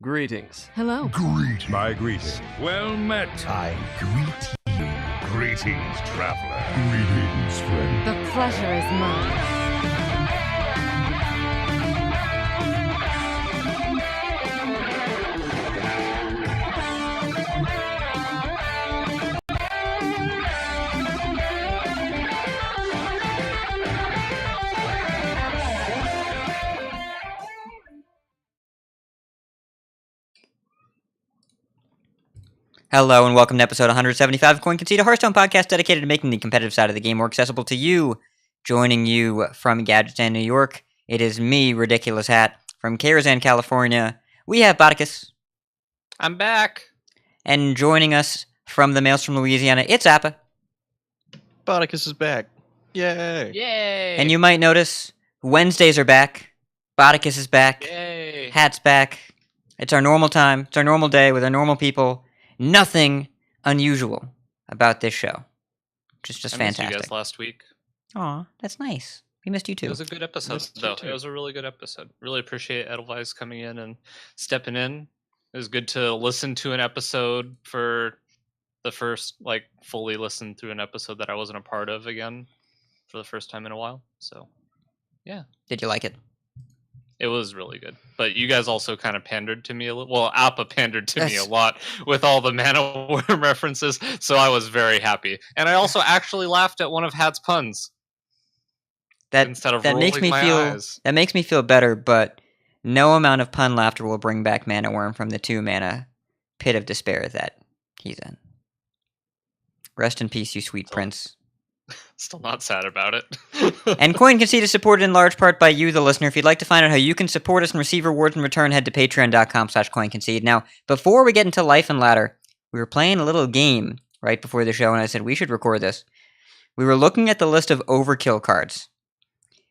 Greetings. Hello. My greeting. Well met. I greet you. Greetings, traveler. Greetings, friend. The pleasure is mine. Hello and welcome to episode 175 of Concede, a Hearthstone podcast dedicated to making the competitive side of the game more accessible to you. Joining you from Gadgetan, New York, it is me, Ridiculous Hat, from Karazhan, California. We have Botticus. I'm back. And joining us from the Mails from Louisiana, it's Appa. Botticus is back. Yay. Yay. And you might notice Wednesdays are back. Botticus is back. Yay. Hat's back. It's our normal time. It's our normal day with our normal people. Nothing unusual about this show. Just I missed fantastic. you guys last week. Aw, that's nice. We missed you It too. was a good episode, though. It was a really good episode. Really appreciate Edelweiss coming in and stepping in. It was good to listen to an episode for the first, fully listen through an episode that I wasn't a part of again for the first time in a while. So, yeah. Did you like it? It was really good. But you guys also kind of pandered to me a little. Well, Appa pandered to me a lot with all the Mana Worm references, so I was very happy. And I also actually laughed at one of Hat's puns. Instead of rolling my eyes. That makes me feel better, but no amount of pun laughter will bring back Mana Worm from the 2-mana pit of despair that he's in. Rest in peace, you sweet prince. Still not sad about it. And Concede is supported in large part by you, the listener. If you'd like to find out how you can support us and receive rewards in return, head to patreon.com/CoinConcede. Now, before we get into Life and Ladder, we were playing a little game right before the show, and I said we should record this. We were looking at the list of overkill cards,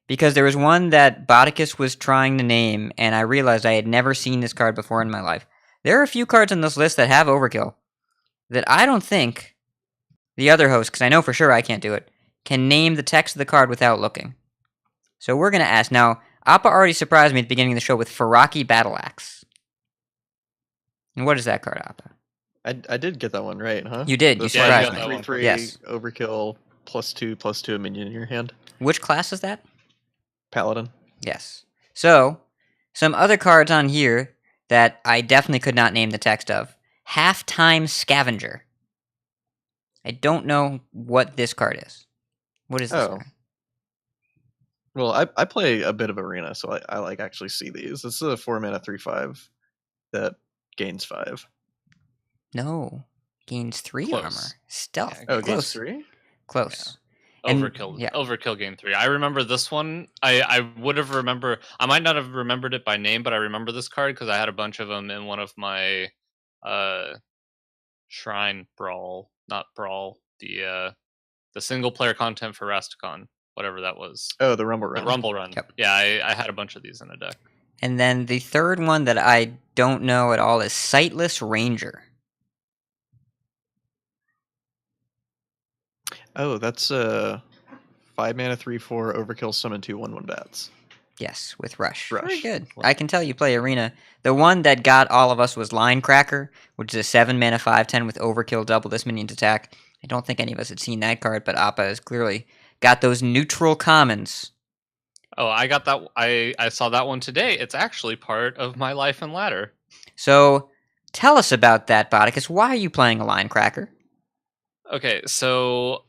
because there was one that Botticus was trying to name, and I realized I had never seen this card before in my life. There are a few cards on this list that have overkill that I don't think the other host, because I know for sure I can't do it, can name the text of the card without looking. So we're going to ask. Now, Appa already surprised me at the beginning of the show with Faraki Battle Axe. And what is that card, Appa? I did get that one right, huh? You did. You surprised me. 3/3 Yes. overkill +2/+2 a minion in your hand. Which class is that? Paladin. Yes. So, some other cards on here that I definitely could not name the text of. Halftime Scavenger. I don't know what this card is. What is this card? Well, I play a bit of Arena, so I actually see these. This is a 4-mana 3/5 that gains 5. No. Gains 3 Close. armor. Stealth. Yeah, Oh, Close. gains 3? Close. And- Overkill. yeah. Overkill game 3. I remember this one. I would have remembered. I might not have remembered it by name, but I remember this card because I had a bunch of them in one of my Shrine Brawl, not Brawl, the single player content for Rastakhan, whatever that was. Oh, the Rumble Run. The Rumble Run. Yep. Yeah, I had a bunch of these in a deck. And then the third one that I don't know at all is Sightless Ranger. Oh, that's a 5-mana 3/4 overkill summon 2 1/1 bats. Yes, with Rush. Rush. Very good. I can tell you play Arena. The one that got all of us was Line Cracker, which is a 7-mana 5/10 with Overkill, double this minion's attack. I don't think any of us had seen that card, but Appa has clearly got those neutral commons. Oh, I got that. I saw that one today. It's actually part of my Life and Ladder. So, tell us about that, Botticus. Why are you playing a Line Cracker? Okay, so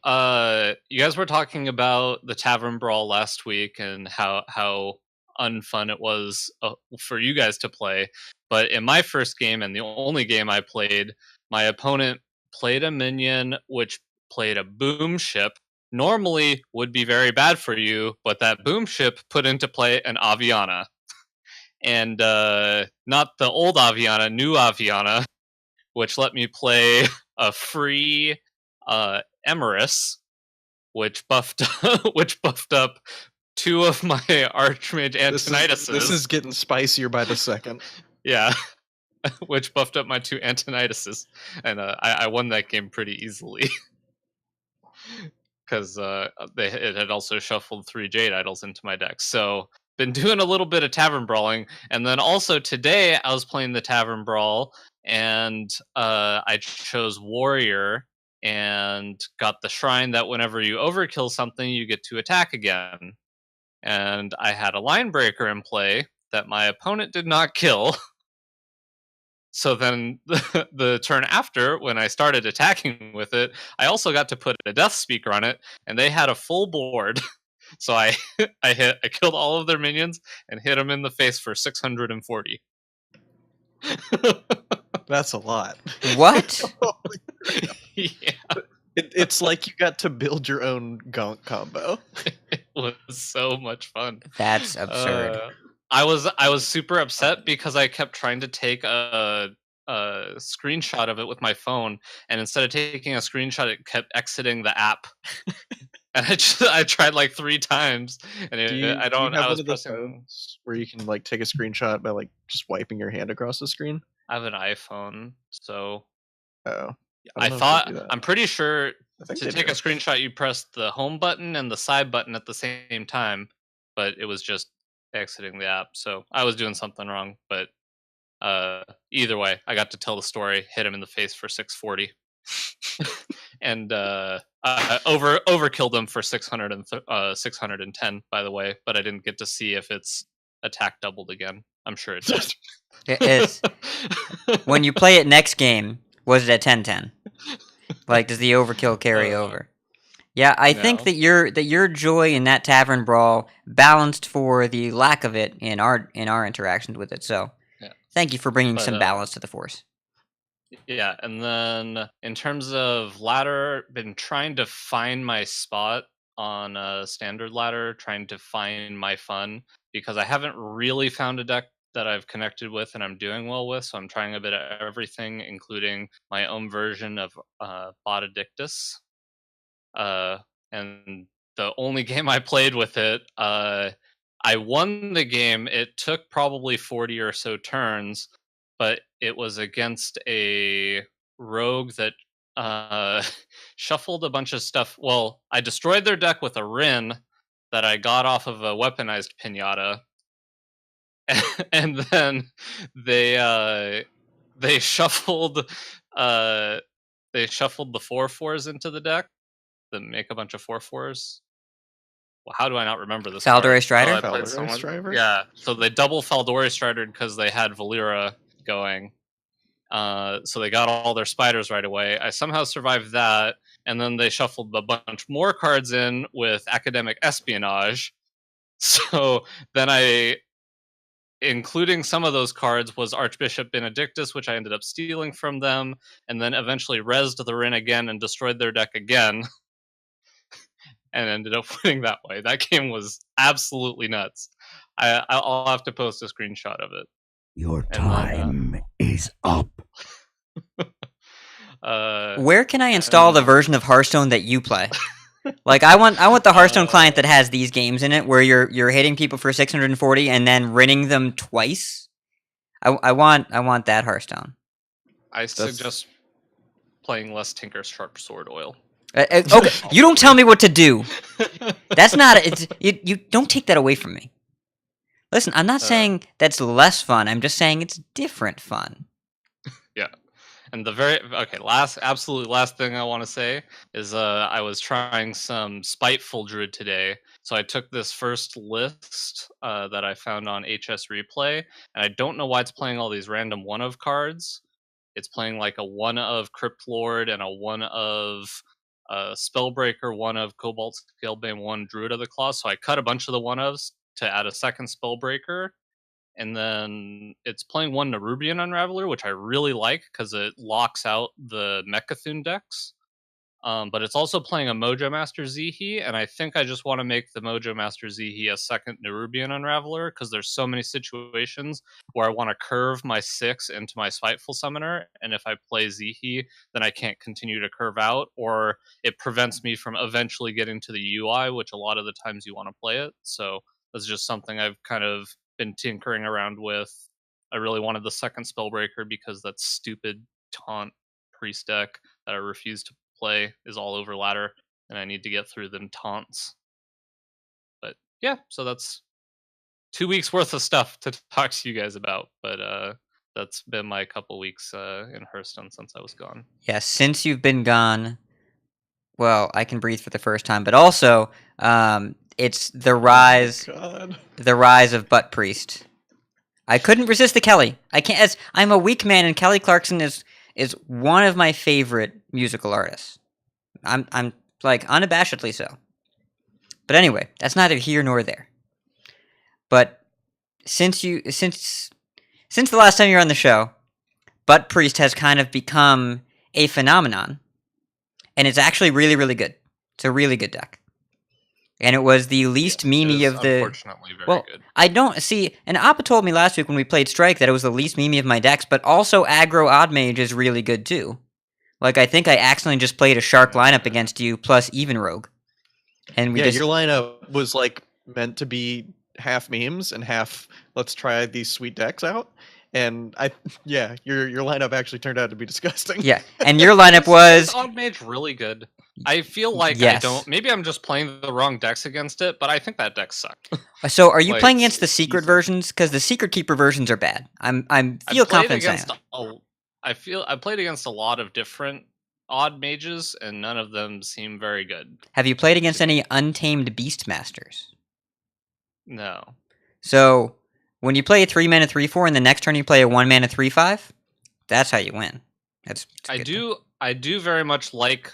you guys were talking about the Tavern Brawl last week and how unfun it was for you guys to play. But in my first game and the only game I played, my opponent played a minion which played a boom ship. Normally would be very bad for you, but that boom ship put into play an Aviana. And not the old Aviana, new Aviana, which let me play a free Emerus, which buffed up 2 of my Archmage Antonituses. This is getting spicier by the second. Yeah, which buffed up my 2 Antonituses, and I won that game pretty easily because it had also shuffled 3 Jade Idols into my deck. So been doing a little bit of Tavern Brawling, and then also today I was playing the Tavern Brawl, and I chose Warrior and got the shrine that whenever you overkill something, you get to attack again. And I had a line breaker in play that my opponent did not kill. So then the turn after, when I started attacking with it, I also got to put a death speaker on it, and they had a full board. So I killed all of their minions and hit them in the face for 640. That's a lot. What? Yeah, It's like you got to build your own gonk combo. it was so much fun. That's absurd. I was super upset because I kept trying to take a screenshot of it with my phone, and instead of taking a screenshot, it kept exiting the app. And I tried like 3 times, and Do you I have was one of those pressing. phones where you can like take a screenshot by like just wiping your hand across the screen? I have an iPhone, so Oh, I don't know if they thought do that. I'm pretty sure I think to they take do. a screenshot, you press the home button and the side button at the same time, but it was just exiting the app. So I was doing something wrong, but either way, I got to tell the story, hit him in the face for 640, and overkilled him for 610, by the way, but I didn't get to see if its attack doubled again. I'm sure it did. It's when you play it next game. Was it at 10-10? Like, does the overkill carry over? Yeah, I think No. that your joy in that Tavern Brawl balanced for the lack of it in our interactions with it. So, Yeah. thank you for bringing But, some balance to the force. Yeah, and then in terms of ladder, been trying to find my spot on a standard ladder, trying to find my fun, because I haven't really found a deck that I've connected with and I'm doing well with, so I'm trying a bit of everything, including my own version of Botticus. And the only game I played with it, I won the game. It took probably 40 or so turns, but it was against a rogue that shuffled a bunch of stuff. Well, I destroyed their deck with a Rin that I got off of a weaponized pinata, and then they shuffled they shuffled the 4/4s into the deck that make a bunch of 4/4s. Well, how do I not remember this? Faldore card? Strider? I played Faldore someone. Strider? Yeah, so they double Faldore Strider because they had Valera going. So they got all their spiders right away. I somehow survived that, and then they shuffled a bunch more cards in with academic espionage. So then including some of those cards, was Archbishop Benedictus, which I ended up stealing from them, and then eventually rezzed the Rin again and destroyed their deck again, and ended up winning that way. That game was absolutely nuts. I'll have to post a screenshot of it. Your And then, time is up. Where can I install the version of Hearthstone that you play? Like, I want the Hearthstone client that has these games in it, where you're hitting people for 640 and then rinning them twice. I want that Hearthstone. I suggest playing less Tinker's Sharp Sword Oil. Okay, you don't tell me what to do. That's not you don't take that away from me. Listen, I'm not saying that's less fun. I'm just saying it's different fun. Yeah. And absolutely last thing I want to say is I was trying some Spiteful Druid today. So I took this first list that I found on HS Replay, and I don't know why it's playing all these random one of cards. It's playing like a one of Crypt Lord and a one of Spellbreaker, one of Cobalt Scalebane, one Druid of the Claw. So I cut a bunch of the one ofs to add a second Spellbreaker. And then it's playing one Nerubian Unraveler, which I really like because it locks out the Mechathune decks. But it's also playing a Mojo Master Zihi, and I think I just want to make the Mojo Master Zihi a second Nerubian Unraveler because there's so many situations where I want to curve my 6 into my Spiteful Summoner, and if I play Zihi, then I can't continue to curve out, or it prevents me from eventually getting to the UI, which a lot of the times you want to play it. So that's just something I've kind of been tinkering around with. I really wanted the second Spellbreaker because that stupid taunt priest deck that I refuse to play is all over ladder, and I need to get through them taunts. But yeah, so that's 2 weeks worth of stuff to talk to you guys about, but that's been my couple weeks in Hearthstone since I was gone. Yeah, since you've been gone, well, I can breathe for the first time, but also it's the rise God. of Butt Priest. I couldn't resist the Kelly. I can't. As I'm a weak man, and Kelly Clarkson is one of my favorite musical artists. I'm like unabashedly so. But anyway, that's neither here nor there. But since the last time you were on the show, Butt Priest has kind of become a phenomenon, and it's actually really, really good. It's a really good deck. And it was the least memey of the. Unfortunately, very good. I don't see. And Appa told me last week when we played Strike that it was the least memey of my decks, but also aggro Odd Mage is really good too. Like, I think I accidentally just played a Shark lineup against you plus Even Rogue. And we your lineup was like meant to be half memes and half let's try these sweet decks out. And your lineup actually turned out to be disgusting. Yeah, and your lineup was Is Odd Mage really good? I feel like Yes. I don't. Maybe I'm just playing the wrong decks against it, but I think that deck sucked. So are you Like, playing against the secret easy. versions? Because the secret keeper versions are bad. I feel confident saying that. I played against a lot of different odd mages, and none of them seem very good. Have you played against any untamed Beastmasters? No. So when you play a 3-mana 3/4 and the next turn you play a 1-mana 3/5, that's how you win. It's a good thing. I do very much like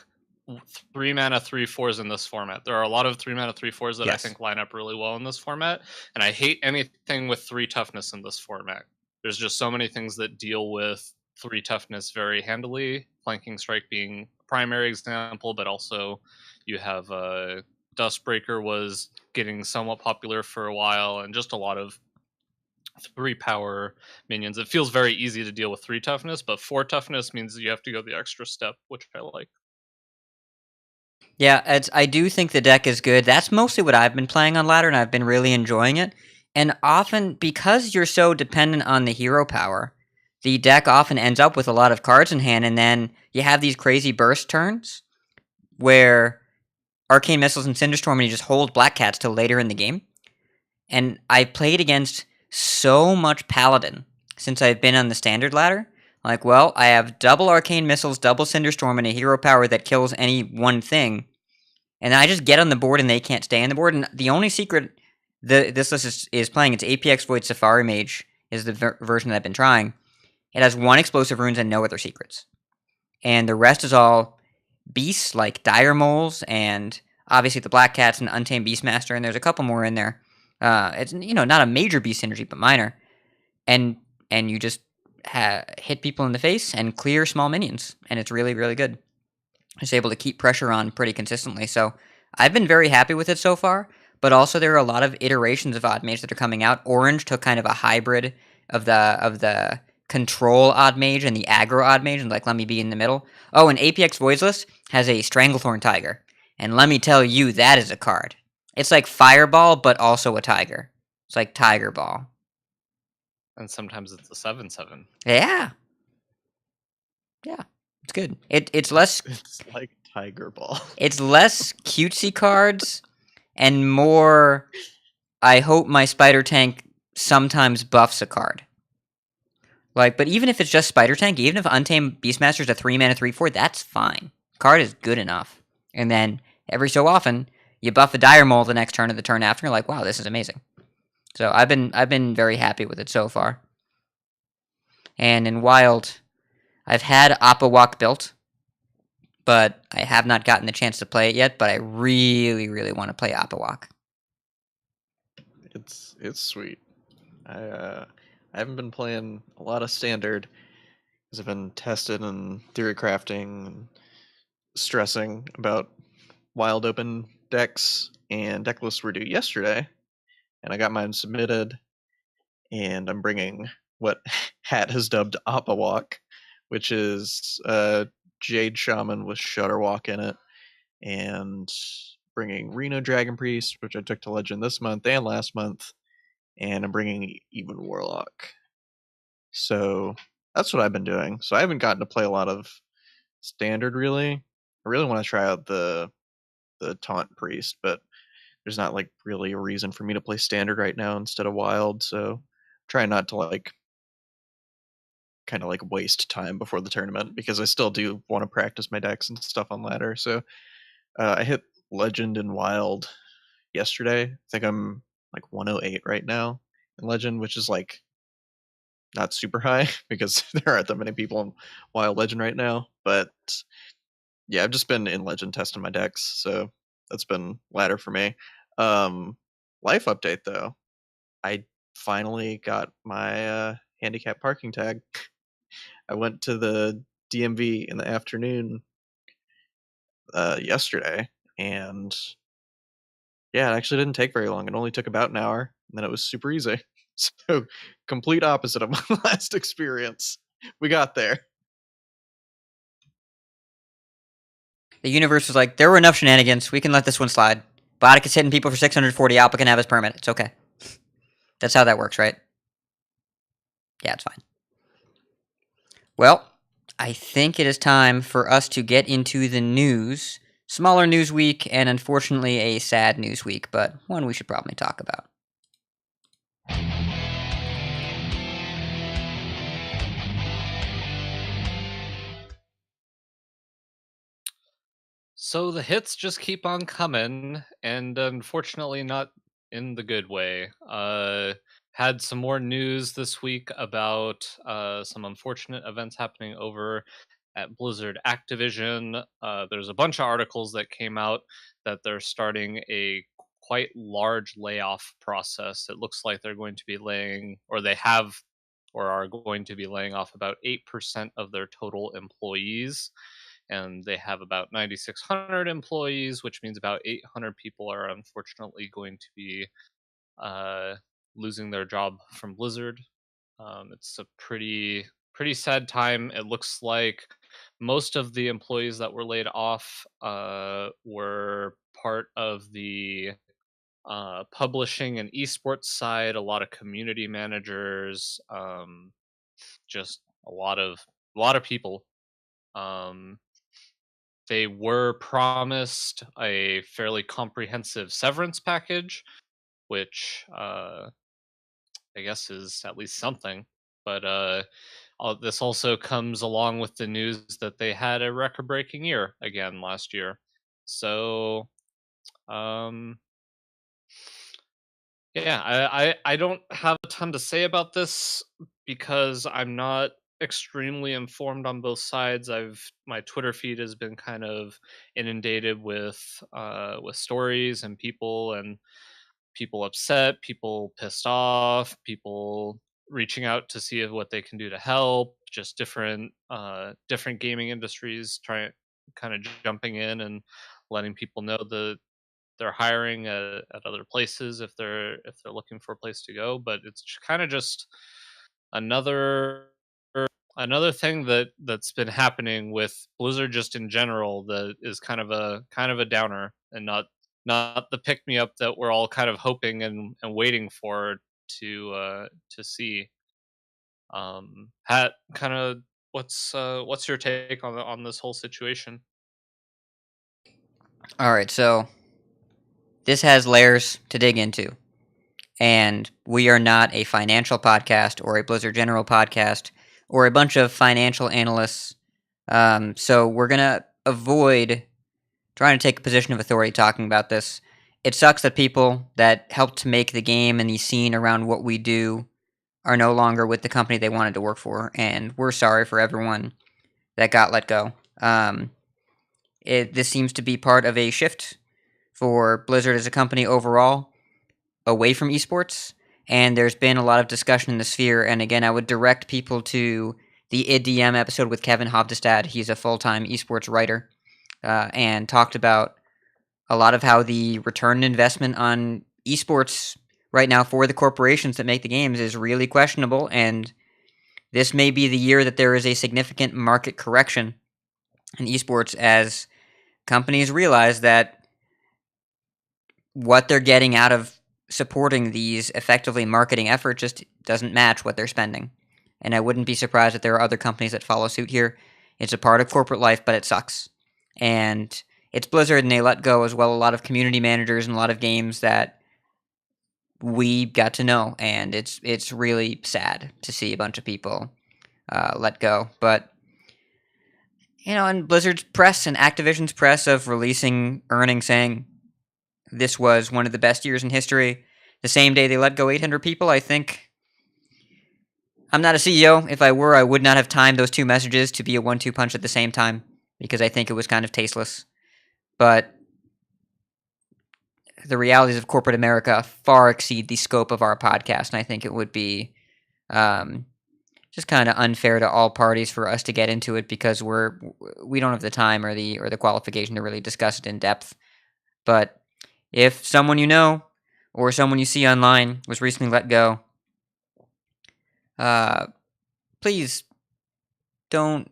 3-mana 3/4s in this format. There are a lot of 3-mana 3/4s that I Yes. think line up really well in this format, and I hate anything with 3 toughness in this format. There's just so many things that deal with 3 toughness very handily. Flanking Strike being a primary example, but also you have Dustbreaker was getting somewhat popular for a while, and just a lot of 3 power minions. It feels very easy to deal with 3 toughness, but 4 toughness means you have to go the extra step, which I like. Yeah, I do think the deck is good. That's mostly what I've been playing on ladder, and I've been really enjoying it. And often, because you're so dependent on the hero power, the deck often ends up with a lot of cards in hand, and then you have these crazy burst turns where Arcane Missiles and Cinderstorm, and you just hold Black Cats till later in the game. And I played against so much Paladin since I've been on the standard ladder. Like, well, I have double Arcane Missiles, double Cinderstorm, and a hero power that kills any one thing. And I just get on the board and they can't stay on the board. And the only secret this list is playing, it's APX Void Safari Mage, is the version that I've been trying. It has 1 explosive runes and no other secrets. And the rest is all beasts like Dire Moles and obviously the Black Cats and Untamed Beastmaster. And there's a couple more in there. It's not a major beast synergy, but minor. And you just hit people in the face and clear small minions, and it's really, really good. It's able to keep pressure on pretty consistently, so I've been very happy with it so far, but also there are a lot of iterations of Odd Mage that are coming out. Orange took kind of a hybrid of the control Odd Mage and the aggro Odd Mage, and like, let me be in the middle. Oh, and APX Voids List has a Stranglethorn Tiger, and let me tell you, that is a card. It's like Fireball, but also a tiger. It's like Tiger Ball. And sometimes it's a 7/7. Yeah. Yeah. It's good. It's less It's like Tiger Ball. it's less cutesy cards and more I hope my Spider Tank sometimes buffs a card. Like, but even if it's just Spider Tank, even if Untamed Beastmaster is a 3-mana 3/4, that's fine. Card is good enough. And then every so often you buff a Dire Mole the next turn or the turn after, and you're like, wow, this is amazing. So I've been very happy with it so far. And in Wild, I've had Appa Walk built, but I have not gotten the chance to play it yet, but I really, really want to play Appa Walk. It's sweet. I haven't been playing a lot of standard because I've been testing and theory crafting and stressing about wild open decks, and deck lists were due yesterday, and I got mine submitted, and I'm bringing what Hat has dubbed Appa Walk, which is Jade Shaman with Shudderwalk in it, and bringing Reno Dragon Priest, which I took to Legend this month and last month, and I'm bringing Even Warlock. So that's what I've been doing. So I haven't gotten to play a lot of standard, really. I really want to try out the Taunt Priest, but there's not like really a reason for me to play standard right now instead of wild. So try not to like kind of like waste time before the tournament because I still do want to practice my decks and stuff on ladder. So I hit legend and wild yesterday. I think I'm like 108 right now in legend, which is like not super high because there aren't that many people in wild legend right now. But yeah, I've just been in legend testing my decks, so that's been ladder for me. Life update though, I finally got my handicap parking tag. I went to the DMV in the afternoon yesterday, and yeah, it actually didn't take very long. It only took about an hour, and then it was super easy. So complete opposite of my last experience. We got there. The universe was like, there were enough shenanigans. We can let this one slide. Botticus hitting people for 640. Appa can have his permit. It's okay. That's how that works, right? Yeah, it's fine. Well, I think it is time for us to get into the news. Smaller news week, and unfortunately a sad news week, but one we should probably talk about. So the hits just keep on coming, and unfortunately not in the good way. Had some more news this week about some unfortunate events happening over at Blizzard Activision. There's a bunch of articles that came out that they're starting a quite large layoff process. It looks like they're going to be laying, or they have, or are going to be laying off about 8% of their total employees. And they have about 9,600 employees, which means about 800 people are unfortunately going to be losing their job from Blizzard. It's a pretty sad time. It looks like most of the employees that were laid off were part of the publishing and esports side. A lot of community managers, just a lot of people. They were promised a fairly comprehensive severance package, which I guess is at least something. But this also comes along with the news that they had a record-breaking year again last year. So, yeah, I don't have a ton to say about this because I'm not extremely informed on both sides. My Twitter feed has been kind of inundated with stories and people upset, people pissed off, people reaching out to see what they can do to help, just different gaming industries trying kind of jumping in and letting people know that they're hiring at other places if they're looking for a place to go. But it's kind of just another thing that's been happening with Blizzard just in general that is kind of a downer and not the pick me up that we're all kind of hoping and waiting for to see. Pat, kind of what's your take on this whole situation? All right, so this has layers to dig into. And we are not a financial podcast or a Blizzard General podcast or a bunch of financial analysts. So we're going to avoid trying to take a position of authority talking about this. It sucks that people that helped to make the game and the scene around what we do are no longer with the company they wanted to work for. And we're sorry for everyone that got let go. This seems to be part of a shift for Blizzard as a company overall away from esports, and there's been a lot of discussion in the sphere. And again, I would direct people to the IDM episode with Kevin Hovdestad. He's a full-time esports writer, and talked about a lot of how the return investment on esports right now for the corporations that make the games is really questionable, and this may be the year that there is a significant market correction in esports as companies realize that what they're getting out of supporting these effectively marketing efforts just doesn't match what they're spending. And I wouldn't be surprised if there are other companies that follow suit here. It's a part of corporate life, but it sucks. And it's Blizzard and they let go as well a lot of community managers and a lot of games that we got to know, and it's really sad to see a bunch of people let go. But and Blizzard's press and Activision's press of releasing earnings saying this was one of the best years in history. The same day they let go 800 people, I think. I'm not a CEO. If I were, I would not have timed those two messages to be a 1-2 punch at the same time because I think it was kind of tasteless. But the realities of corporate America far exceed the scope of our podcast, and I think it would be just kind of unfair to all parties for us to get into it because we don't have the time or the qualification to really discuss it in depth. But if someone you know or someone you see online was recently let go, please don't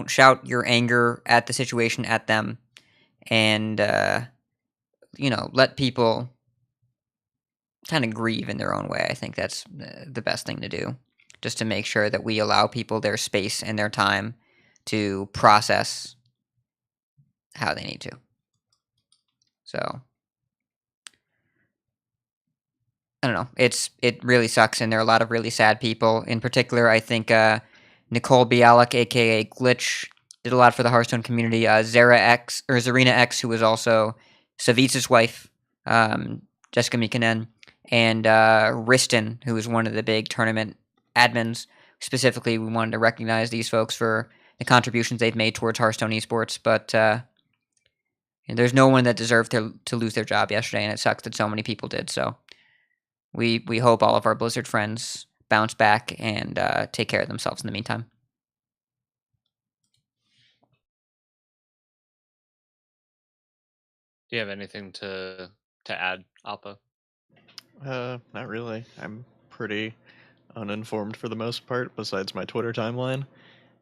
shout your anger at the situation at them, and let people kind of grieve in their own way. I think that's the best thing to do, just to make sure that we allow people their space and their time to process how they need to. So I don't know. It really sucks, and there are a lot of really sad people. In particular, I think Nicole Bialik, aka Glitch, did a lot for the Hearthstone community. Zarina X, who was also Savitsa's wife, Jessica Mikanen, and Riston, who was one of the big tournament admins. Specifically, we wanted to recognize these folks for the contributions they've made towards Hearthstone esports, but there's no one that deserved to lose their job yesterday, and it sucks that so many people did. So we hope all of our Blizzard friends bounce back and take care of themselves in the meantime. Do you have anything to add, Appa? Not really. I'm pretty uninformed for the most part, besides my Twitter timeline,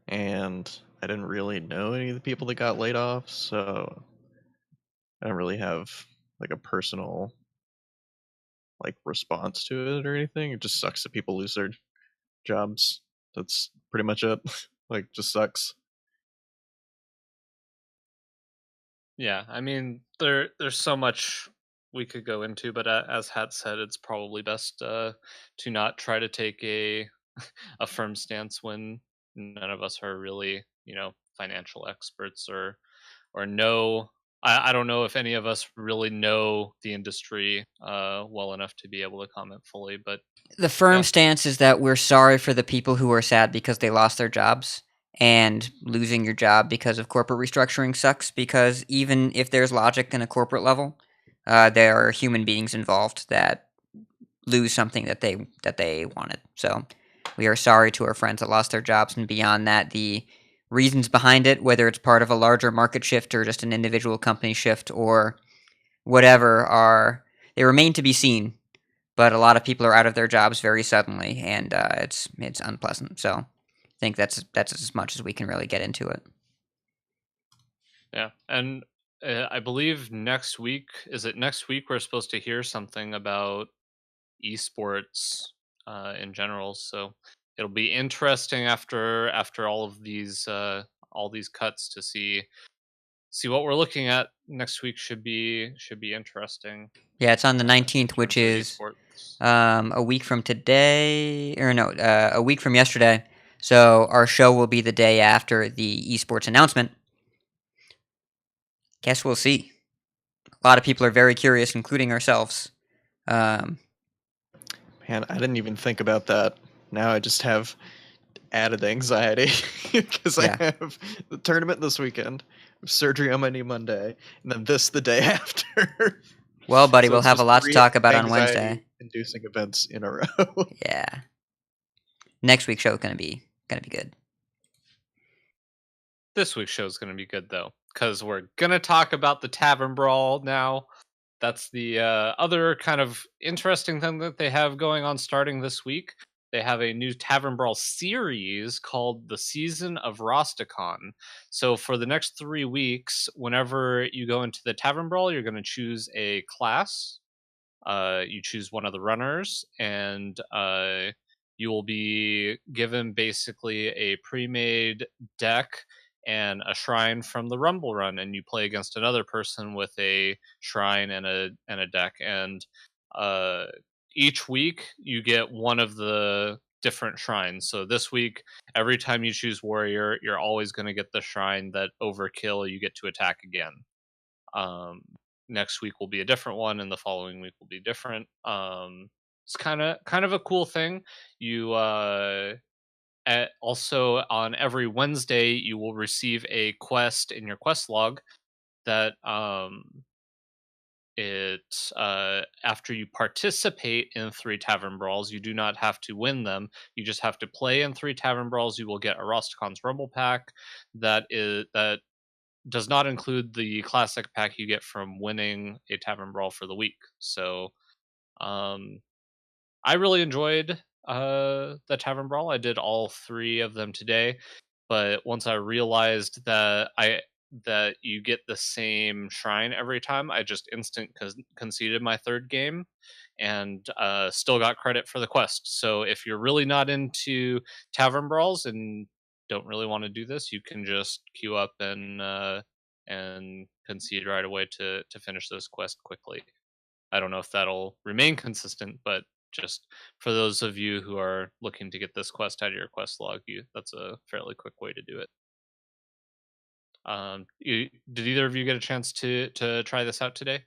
and I didn't really know any of the people that got laid off, so I don't really have like a personal response to it or anything. It just sucks that people lose their jobs. That's pretty much it. Just sucks. Yeah, I mean, there's so much we could go into, but as Hat said, it's probably best to not try to take a a firm stance when none of us are really, financial experts or know. I don't know if any of us really know the industry well enough to be able to comment fully, but The firm Yeah. stance is that we're sorry for the people who are sad because they lost their jobs, and losing your job because of corporate restructuring sucks, because even if there's logic in a corporate level, there are human beings involved that lose something that they wanted. So we are sorry to our friends that lost their jobs, and beyond that, the reasons behind it, whether it's part of a larger market shift or just an individual company shift or whatever, they remain to be seen. But a lot of people are out of their jobs very suddenly, and it's unpleasant. So I think that's as much as we can really get into it. yeah. And I believe next week, we're supposed to hear something about esports in general. So it'll be interesting after all of these cuts to see what we're looking at next week. Should be interesting. Yeah, it's on the 19th, in which terms of is esports. a week from today, or no, a week from yesterday. So our show will be the day after the esports announcement. Guess we'll see. A lot of people are very curious, including ourselves. Man, I didn't even think about that. Now I just have added anxiety because Yeah. I have the tournament this weekend, surgery on my knee Monday, and then this the day after. Well, buddy, So we'll it's have a just lot to 3 talk about on Wednesday. anxiety-inducing events in a row. Yeah. Next week's show is gonna be good. This week's show is going to be good though, because we're going to talk about the Tavern Brawl now. That's the other kind of interesting thing that they have going on starting this week. They have a new Tavern Brawl series called the Season of Rastakhan. So for the next 3 weeks, whenever you go into the Tavern Brawl, you're going to choose a class. You choose one of the runners, and you will be given basically a pre-made deck and a shrine from the Rumble Run, and you play against another person with a shrine and a deck. And each week you get one of the different shrines. So this week, every time you choose warrior, you're always going to get the shrine that overkill. You get to attack again. Next week will be a different one, and the following week will be different. It's kind of a cool thing. You also on every Wednesday you will receive a quest in your quest log that after you participate in 3 Tavern Brawls, you do not have to win them. You just have to play in 3 Tavern Brawls. You will get a Rastakhan's Rumble Pack that does not include the classic pack you get from winning a Tavern Brawl for the week. So I really enjoyed the Tavern Brawl. I did all 3 of them today, but once I realized that you get the same shrine every time, I just conceded my 3rd game and still got credit for the quest. So if you're really not into Tavern Brawls and don't really want to do this, you can just queue up and concede right away to finish this quest quickly. I don't know if that'll remain consistent, but just for those of you who are looking to get this quest out of your quest log, that's a fairly quick way to do it. Did either of you get a chance to try this out today?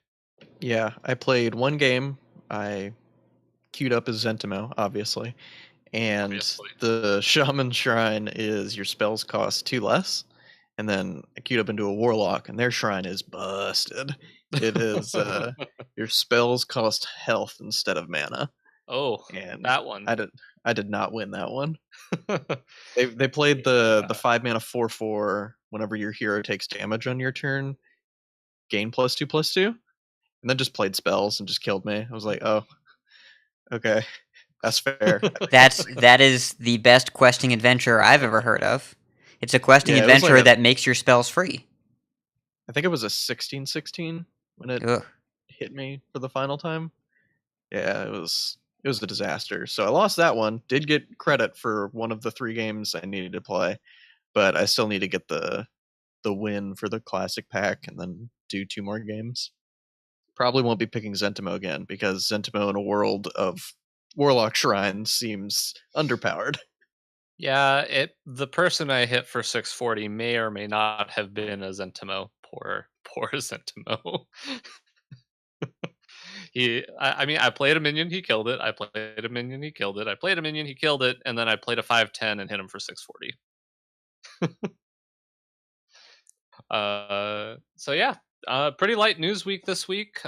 Yeah, I played one game. I queued up as Zentimo, obviously. And the Shaman Shrine is your spells cost 2 less. And then I queued up into a Warlock, and their shrine is busted. It is your spells cost health instead of mana. Oh, and that one. I did not win that one. They played the 5 mana 4/4 whenever your hero takes damage on your turn, gain +2/+2, and then just played spells and just killed me. I was like, oh, okay, that's fair. That is the best questing adventure I've ever heard of. It's a questing adventure that makes your spells free. I think it was a 16/16 when it hit me for the final time. Yeah, it was a disaster. So I lost that one. Did get credit for one of the 3 games I needed to play, but I still need to get the win for the classic pack and then do 2 more games. Probably won't be picking Zentimo again because Zentimo in a world of Warlock Shrines seems underpowered. Yeah, the person I hit for 640 may or may not have been a Zentimo. Poor Zentimo. I played a minion, he killed it. I played a minion, he killed it. I played a minion, he killed it, and then I played a 5/10 and hit him for 640. So yeah, pretty light news week this week.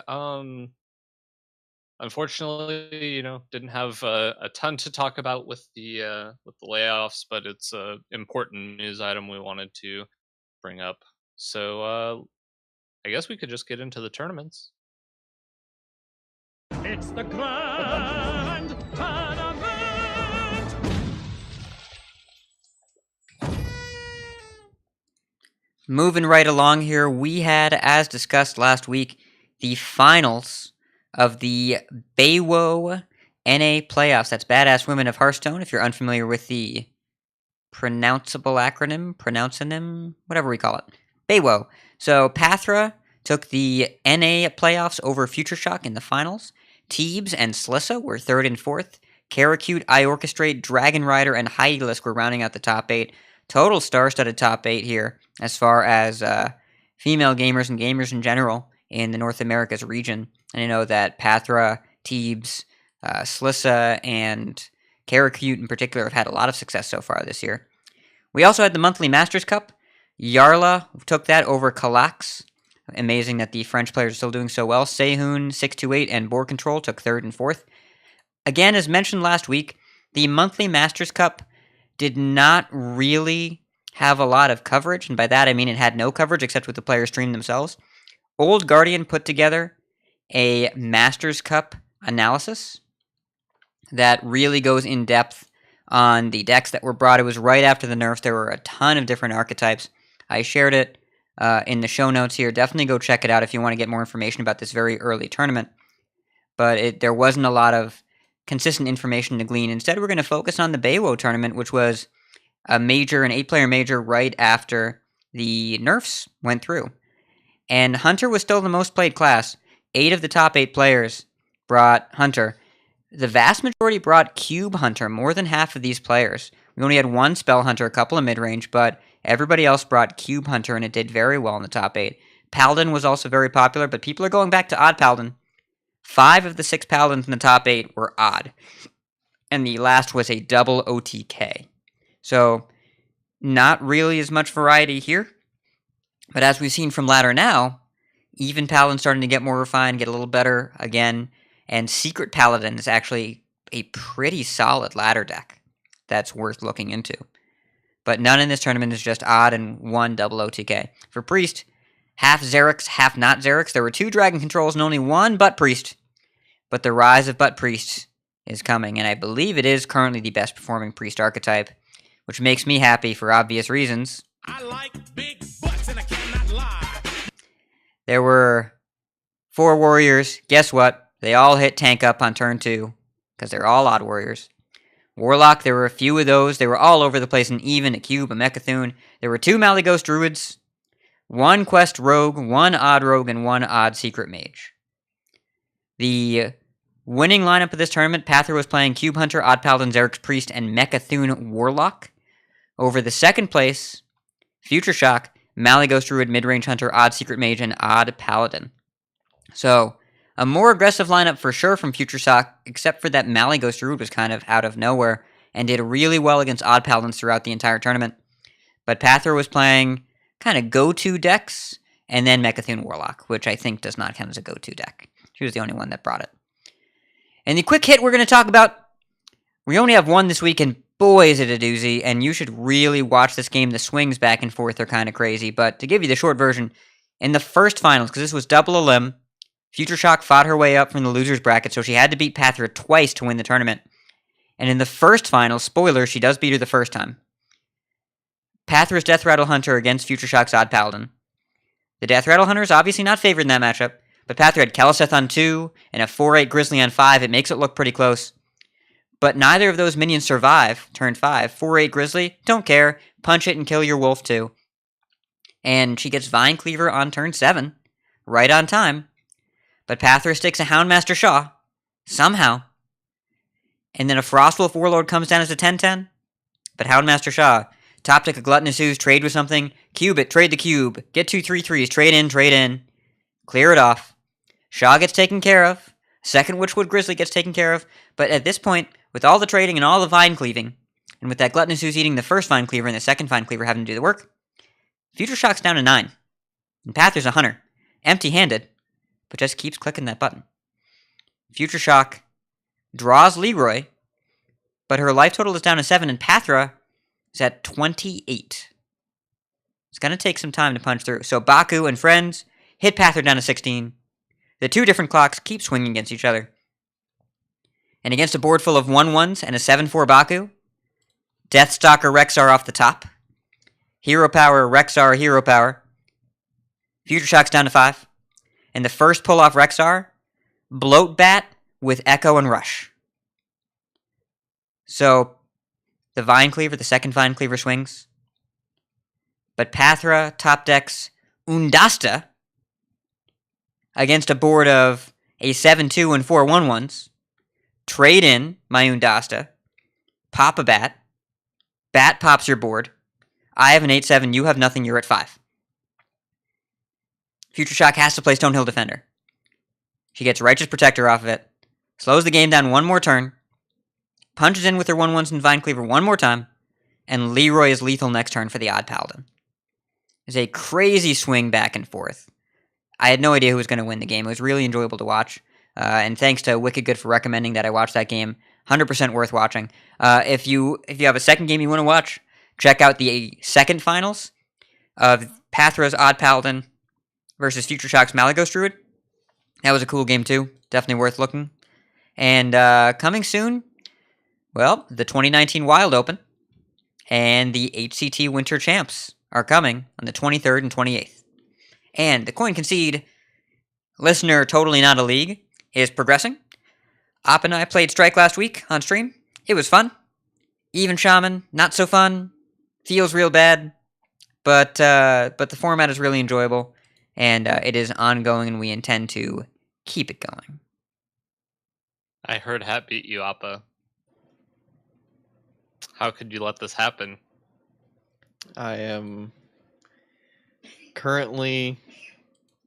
Unfortunately, didn't have a ton to talk about with the layoffs, but it's a important news item we wanted to bring up. So I guess we could just get into the tournaments. It's the grand tournament! Moving right along here, we had, as discussed last week, the finals of the BAWOH NA Playoffs. That's Badass Women of Hearthstone, if you're unfamiliar with the pronounceable acronym, whatever we call it. BAWOH. So Pathra took the NA Playoffs over FutureShock in the finals. Teebs and Slissa were 3rd and 4th. Karakute, iOrchestrate, Dragon Rider, and Hylisk were rounding out the top 8. Total star-studded top 8 here as far as female gamers and gamers in general in the North Americas region. And I know that Pathra, Teebs, Slissa, and Karakute in particular have had a lot of success so far this year. We also had the monthly Masters Cup. Yarla took that over Kalax. Amazing that the French players are still doing so well. Sehun, 628, and Board Control took 3rd and 4th. Again, as mentioned last week, the monthly Masters Cup did not really have a lot of coverage, and by that I mean it had no coverage except with the players stream themselves. Old Guardian put together a Masters Cup analysis that really goes in depth on the decks that were brought. It was right after the nerfs. There were a ton of different archetypes. I shared it in the show notes here. Definitely go check it out if you want to get more information about this very early tournament. But there wasn't a lot of consistent information to glean. Instead, we're going to focus on the BAWOH tournament, which was a major, an 8-player major right after the nerfs went through. And Hunter was still the most played class. 8 of the top 8 players brought Hunter. The vast majority brought Cube Hunter, more than half of these players. We only had one Spell Hunter, a couple of mid-range, but everybody else brought Cube Hunter, and it did very well in the top 8. Paladin was also very popular, but people are going back to Odd Paladin. 5 of the 6 Paladins in the top 8 were Odd. And the last was a double OTK. So, not really as much variety here. But as we've seen from Ladder now, even Paladin's starting to get more refined, get a little better again. And Secret Paladin is actually a pretty solid ladder deck that's worth looking into. But none in this tournament is just Odd and 1 double OTK. For Priest, half Xerix, half not Xerix. There were 2 Dragon Controls and only 1 Butt Priest. But the rise of Butt Priest is coming, and I believe it is currently the best performing Priest archetype, which makes me happy for obvious reasons. I like big butts and I cannot lie. There were 4 warriors. Guess what? They all hit tank up on turn 2, because they're all odd warriors. Warlock, there were a few of those. They were all over the place, and even a cube, a Mechathune. There were 2 Malyghost druids, 1 quest rogue, 1 odd rogue, and 1 odd secret mage. The winning lineup of this tournament, Pathra was playing Cube Hunter, Odd Paladin, Xerix Priest, and Mechathune Warlock. Over the second place, FutureShock, Malyghost Druid, Midrange Hunter, Odd Secret Mage, and Odd Paladin. So, a more aggressive lineup for sure from FutureShock, except for that Malyghost Druid was kind of out of nowhere and did really well against Odd Paladins throughout the entire tournament. But Pathra was playing kind of go-to decks, and then Mechathune Warlock, which I think does not count as a go-to deck. She was the only one that brought it. And the quick hit we're going to talk about, we only have one this week, and boy is it a doozy, and you should really watch this game. The swings back and forth are kind of crazy, but to give you the short version, in the first finals, because this was double a limb, FutureShock fought her way up from the loser's bracket, so she had to beat Pathra twice to win the tournament. And in the first final, spoiler, she does beat her the first time. Pathra's Death Rattle Hunter against FutureShock's Odd Paladin. The Death Rattle Hunter is obviously not favored in that matchup, but Pathra had Keleseth on 2 and a 4-8 Grizzly on 5. It makes it look pretty close. But neither of those minions survive, turn 5. 4-8 Grizzly, don't care. Punch it and kill your wolf too. And she gets Vine Cleaver on turn 7, right on time. But Pathra sticks a Houndmaster Shaw, somehow. And then a Frostwolf Warlord comes down as a 10-10. But Houndmaster Shaw, top deck a Gluttonous Ooze, trade with something, cube it, trade the cube, get 2 3/3s, trade in, clear it off. Shaw gets taken care of. Second Witchwood Grizzly gets taken care of. But at this point, with all the trading and all the Vine Cleaving, and with that Gluttonous Ooze eating the first Vine Cleaver and the second Vine Cleaver having to do the work, FutureShock's down to 9. And Pathra's a hunter, empty-handed, but just keeps clicking that button. FutureShock draws Leroy, but her life total is down to 7, and Pathra is at 28. It's going to take some time to punch through. So Baku and friends hit Pathra down to 16. The 2 different clocks keep swinging against each other. And against a board full of 1/1s and a 7/4 Baku, Deathstalker Rexar off the top. Hero Power, Rexar, Hero Power. FutureShock's down to 5. And the first pull off Rexar, Bloatbat with Echo and Rush. So, the Vine Cleaver, the second Vine Cleaver swings. But Pathra top decks Undasta against a board of a 7/2 and 4 1/1s. Trade in my Undasta. Pop a bat. Bat pops your board. I have an 8/7, you have nothing, you're at 5. FutureShock has to play Stonehill Defender. She gets Righteous Protector off of it. Slows the game down one more turn. Punches in with her 1/1s and Vine Cleaver one more time. And Leroy is lethal next turn for the Odd Paladin. It's a crazy swing back and forth. I had no idea who was going to win the game. It was really enjoyable to watch. And thanks to Wicked Good for recommending that I watch that game. 100% worth watching. If you have a second game you want to watch, check out the second finals of Pathra's Odd Paladin versus FutureShock's Malyghost Druid. That was a cool game too. Definitely worth looking. And coming soon, well, the 2019 Wild Open and the HCT Winter Champs are coming on the 23rd and 28th. And the Coin Concede listener Totally Not a League is progressing. Appa and I played Strike last week on stream. It was fun. Even Shaman, not so fun. Feels real bad. but the format is really enjoyable, and it is ongoing, and we intend to keep it going. I heard Hat beat you, Appa. How could you let this happen? I am currently.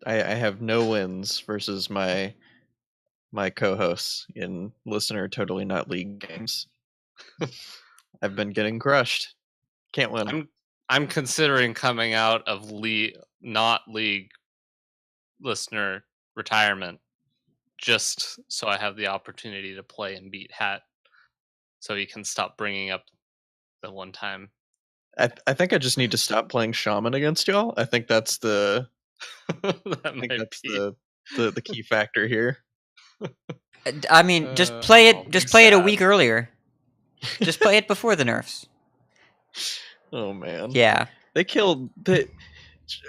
I have no wins versus my co-hosts in listener Totally Not League games. I've been getting crushed. Can't win. I'm considering coming out of not league listener retirement just so I have the opportunity to play and beat Hat, so he can stop bringing up the one time. I think I just need to stop playing Shaman against y'all. I think that's the the key factor here. I mean, just play it. Just play it a week sad. earlier. Just play it before the nerfs. Oh man. Yeah. They killed the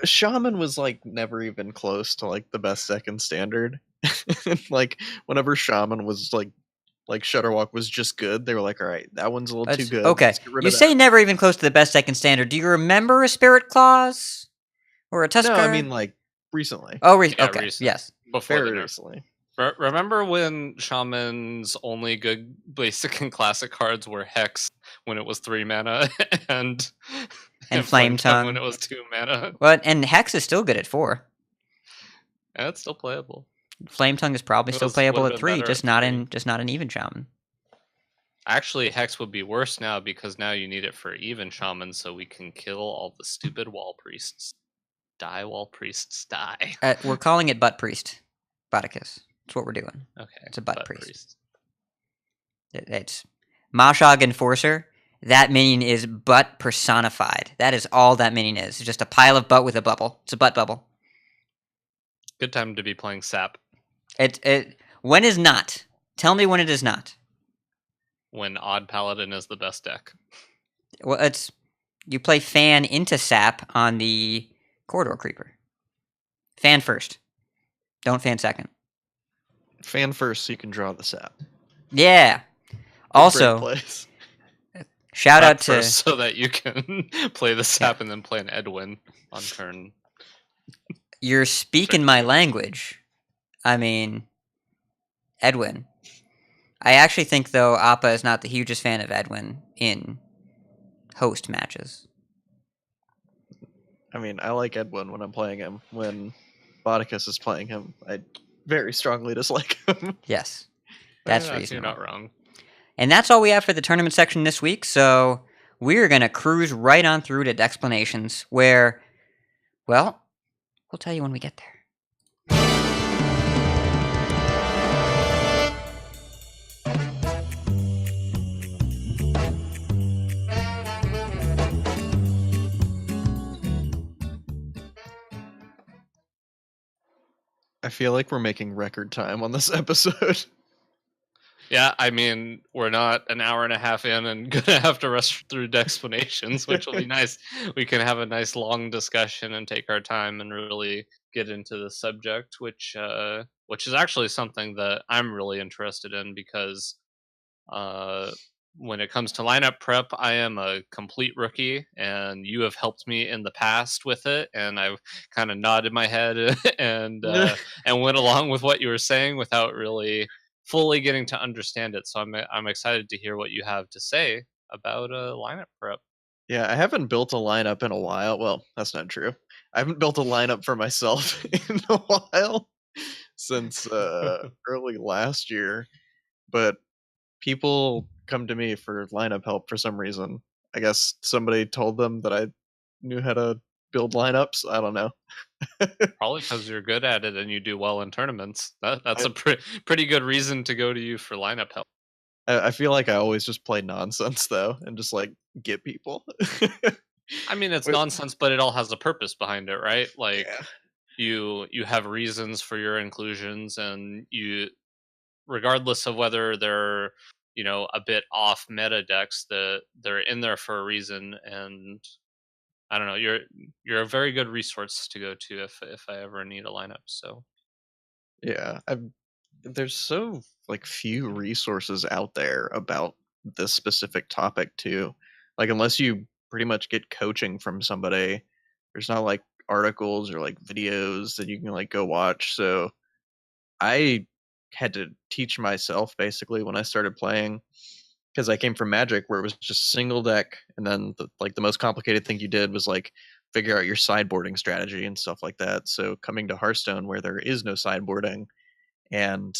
Shaman was like never even close to like the best second standard. Like whenever Shaman was like Shutterwalk was just good, they were like, all right, that one's a little too good. Okay. Let's get rid You of say that. never even close to the best second standard. Do you remember a Spirit Claws or a Tusker? No, I mean like recently. Oh, Yeah, okay. recent. Yes. Before Very the nerf. recently. Remember when Shaman's only good basic and classic cards were Hex when it was 3 mana and Flame Tongue when it was 2 mana? Well, and Hex is still good at 4. And it's still playable. Flame Tongue is probably It still was- playable would've at been 3, better just at not 3. in Even Shaman. Actually, Hex would be worse now because now you need it for even Shaman, so we can kill all the stupid wall priests. Die, wall priests, die. We're calling it Butt Priest. Botticus. That's what we're doing. Okay. It's a butt priest. It's Mashog Enforcer. That minion is butt personified. That is all that minion is. It's just a pile of butt with a bubble. It's a butt bubble. Good time to be playing Sap When is not? Tell me when it is not. when Odd Paladin is the best deck. Well, you play Fan into Sap on the Corridor Creeper. Fan first. Don't fan second. Fan first so you can draw the sap. Yeah. Great Also, plays. shout Sap out to first so that you can play the Sap and then play an Edwin on turn. you're speaking my language. I mean, Edwin. I actually think, though, Appa is not the hugest fan of Edwin in host matches. I mean, I like Edwin when I'm playing him. When Botticus is playing him, I very strongly dislike him. Yes, that's You're reasonable. not wrong. And that's all we have for the tournament section this week, so we're going to cruise right on through to Decksplanations, where, well, we'll tell you when we get there. I feel like we're making record time on this episode. Yeah, I mean, we're not an hour and a half in and gonna have to rush through Decksplanations, which will be nice. We can have a nice long discussion and take our time and really get into the subject, which is actually something that I'm really interested in because when it comes to lineup prep, I am a complete rookie, and you have helped me in the past with it, and I've kind of nodded my head and went along with what you were saying without really fully getting to understand it. So I'm excited to hear what you have to say about lineup prep. Yeah, I haven't built a lineup in a while. Well, that's not true. I haven't built a lineup for myself in a while since early last year. But people come to me for lineup help for some reason. I guess somebody told them that I knew how to build lineups. I don't know. Probably because you're good at it and you do well in tournaments. That's a pretty good reason to go to you for lineup help. I feel like I always just play nonsense though, and just like get people. I mean, it's nonsense, but it all has a purpose behind it, right? Like Yeah. you have reasons for your inclusions, and you, regardless of whether they're a bit off meta decks, they're in there for a reason. And I don't know, you're a very good resource to go to if I ever need a lineup. So Yeah, there's so like few resources out there about this specific topic too. Like unless you pretty much get coaching from somebody, There's not like articles or like videos that you can like go watch. So I had to teach myself basically when I started playing, because I came from Magic where it was just single deck, and then the most complicated thing you did was like figure out your sideboarding strategy and stuff like that. So coming to Hearthstone where there is no sideboarding and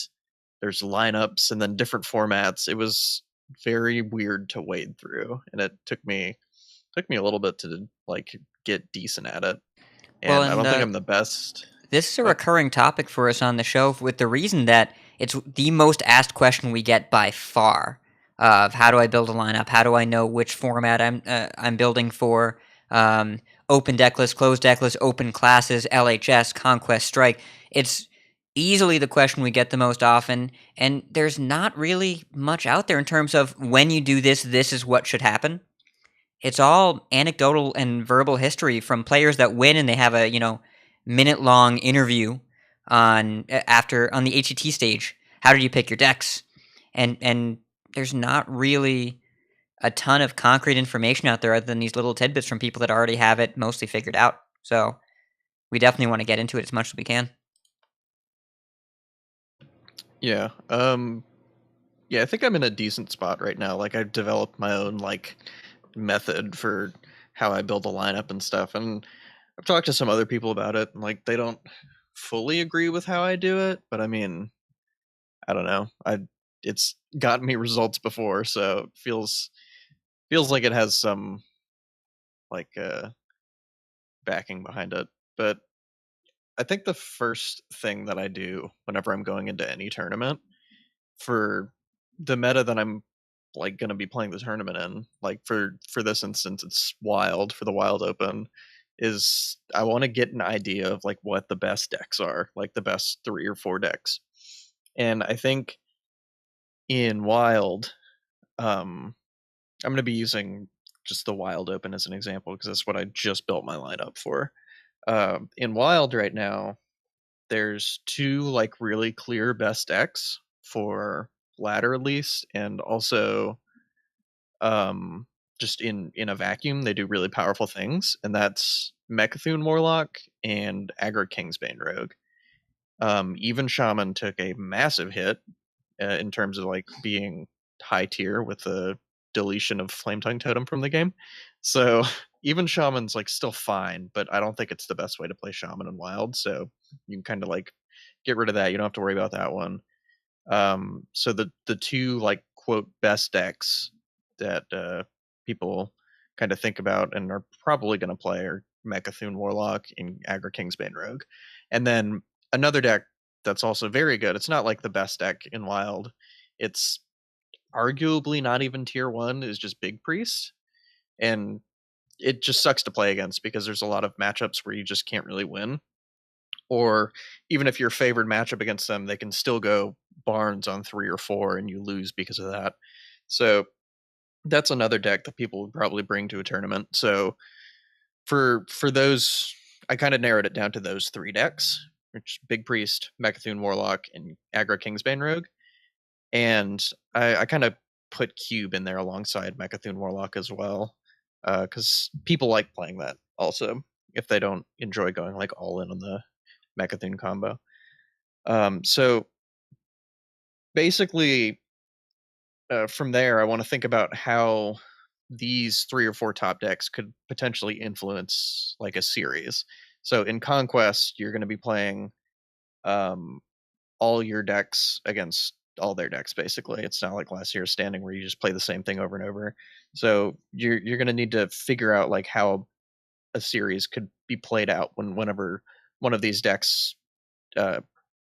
there's lineups and then different formats, it was very weird to wade through, and it took me a little bit to like get decent at it. Well, And I and don't think I'm the best. this is a What? recurring topic for us on the show, with the reason that it's the most asked question we get by far. Of how do I build a lineup? How do I know which format I'm building for? Open deck list, closed deck list, open classes, LHS, Conquest, Strike. It's easily the question we get the most often, and there's not really much out there in terms of when you do this, this is what should happen. It's all anecdotal and verbal history from players that win, and they have a minute long interview on the HCT stage. How did you pick your decks? And there's not really a ton of concrete information out there other than these little tidbits from people that already have it mostly figured out. So we definitely want to get into it as much as we can. Yeah. Yeah, I think I'm in a decent spot right now. Like I've developed my own like method for how I build a lineup and stuff, and I've talked to some other people about it, and like they don't fully agree with how I do it, but I mean, I don't know. It's gotten me results before, so it feels like it has some like backing behind it. But I think the first thing that I do whenever I'm going into any tournament, for the meta that I'm like going to be playing the tournament in, like for this instance it's Wild, for the Wild Open, is I want to get an idea of like what the best decks are, like the best 3 or 4 decks. And I think in Wild, I'm going to be using just the Wild Open as an example because that's what I just built my lineup for. In Wild right now, there's 2 like really clear best decks for ladder at least, and also just in a vacuum they do really powerful things, and that's Mecha'thun Warlock and Aggro Kingsbane Rogue. Even Shaman took a massive hit in terms of like being high tier with the deletion of Flametongue Totem from the game. So even Shaman's like still fine, but I don't think it's the best way to play Shaman in Wild. So you can kind of like get rid of that. You don't have to worry about that one. So the 2 like quote best decks that people kind of think about and are probably going to play are Mecha'thun Warlock and Aggro Kingsbane Rogue. And then another deck that's also very good. It's not like the best deck in Wild. It's arguably not even tier 1, is just Big Priest. And it just sucks to play against because there's a lot of matchups where you just can't really win. Or even if your favored matchup against them, they can still go Barnes on 3 or 4 and you lose because of that. So that's another deck that people would probably bring to a tournament. So for those, I kind of narrowed it down to those 3 decks, which Big Priest, Mecha'thun Warlock, and Aggro Kingsbane Rogue. And I kind of put Cube in there alongside Mecha'thun Warlock as well, because people like playing that also if they don't enjoy going like all in on the Mecha'thun combo. So basically, from there, I want to think about how these 3 or 4 top decks could potentially influence like a series. So in Conquest, you're going to be playing all your decks against all their decks. Basically, it's not like last year's Standing where you just play the same thing over and over. So you're going to need to figure out like how a series could be played out whenever one of these decks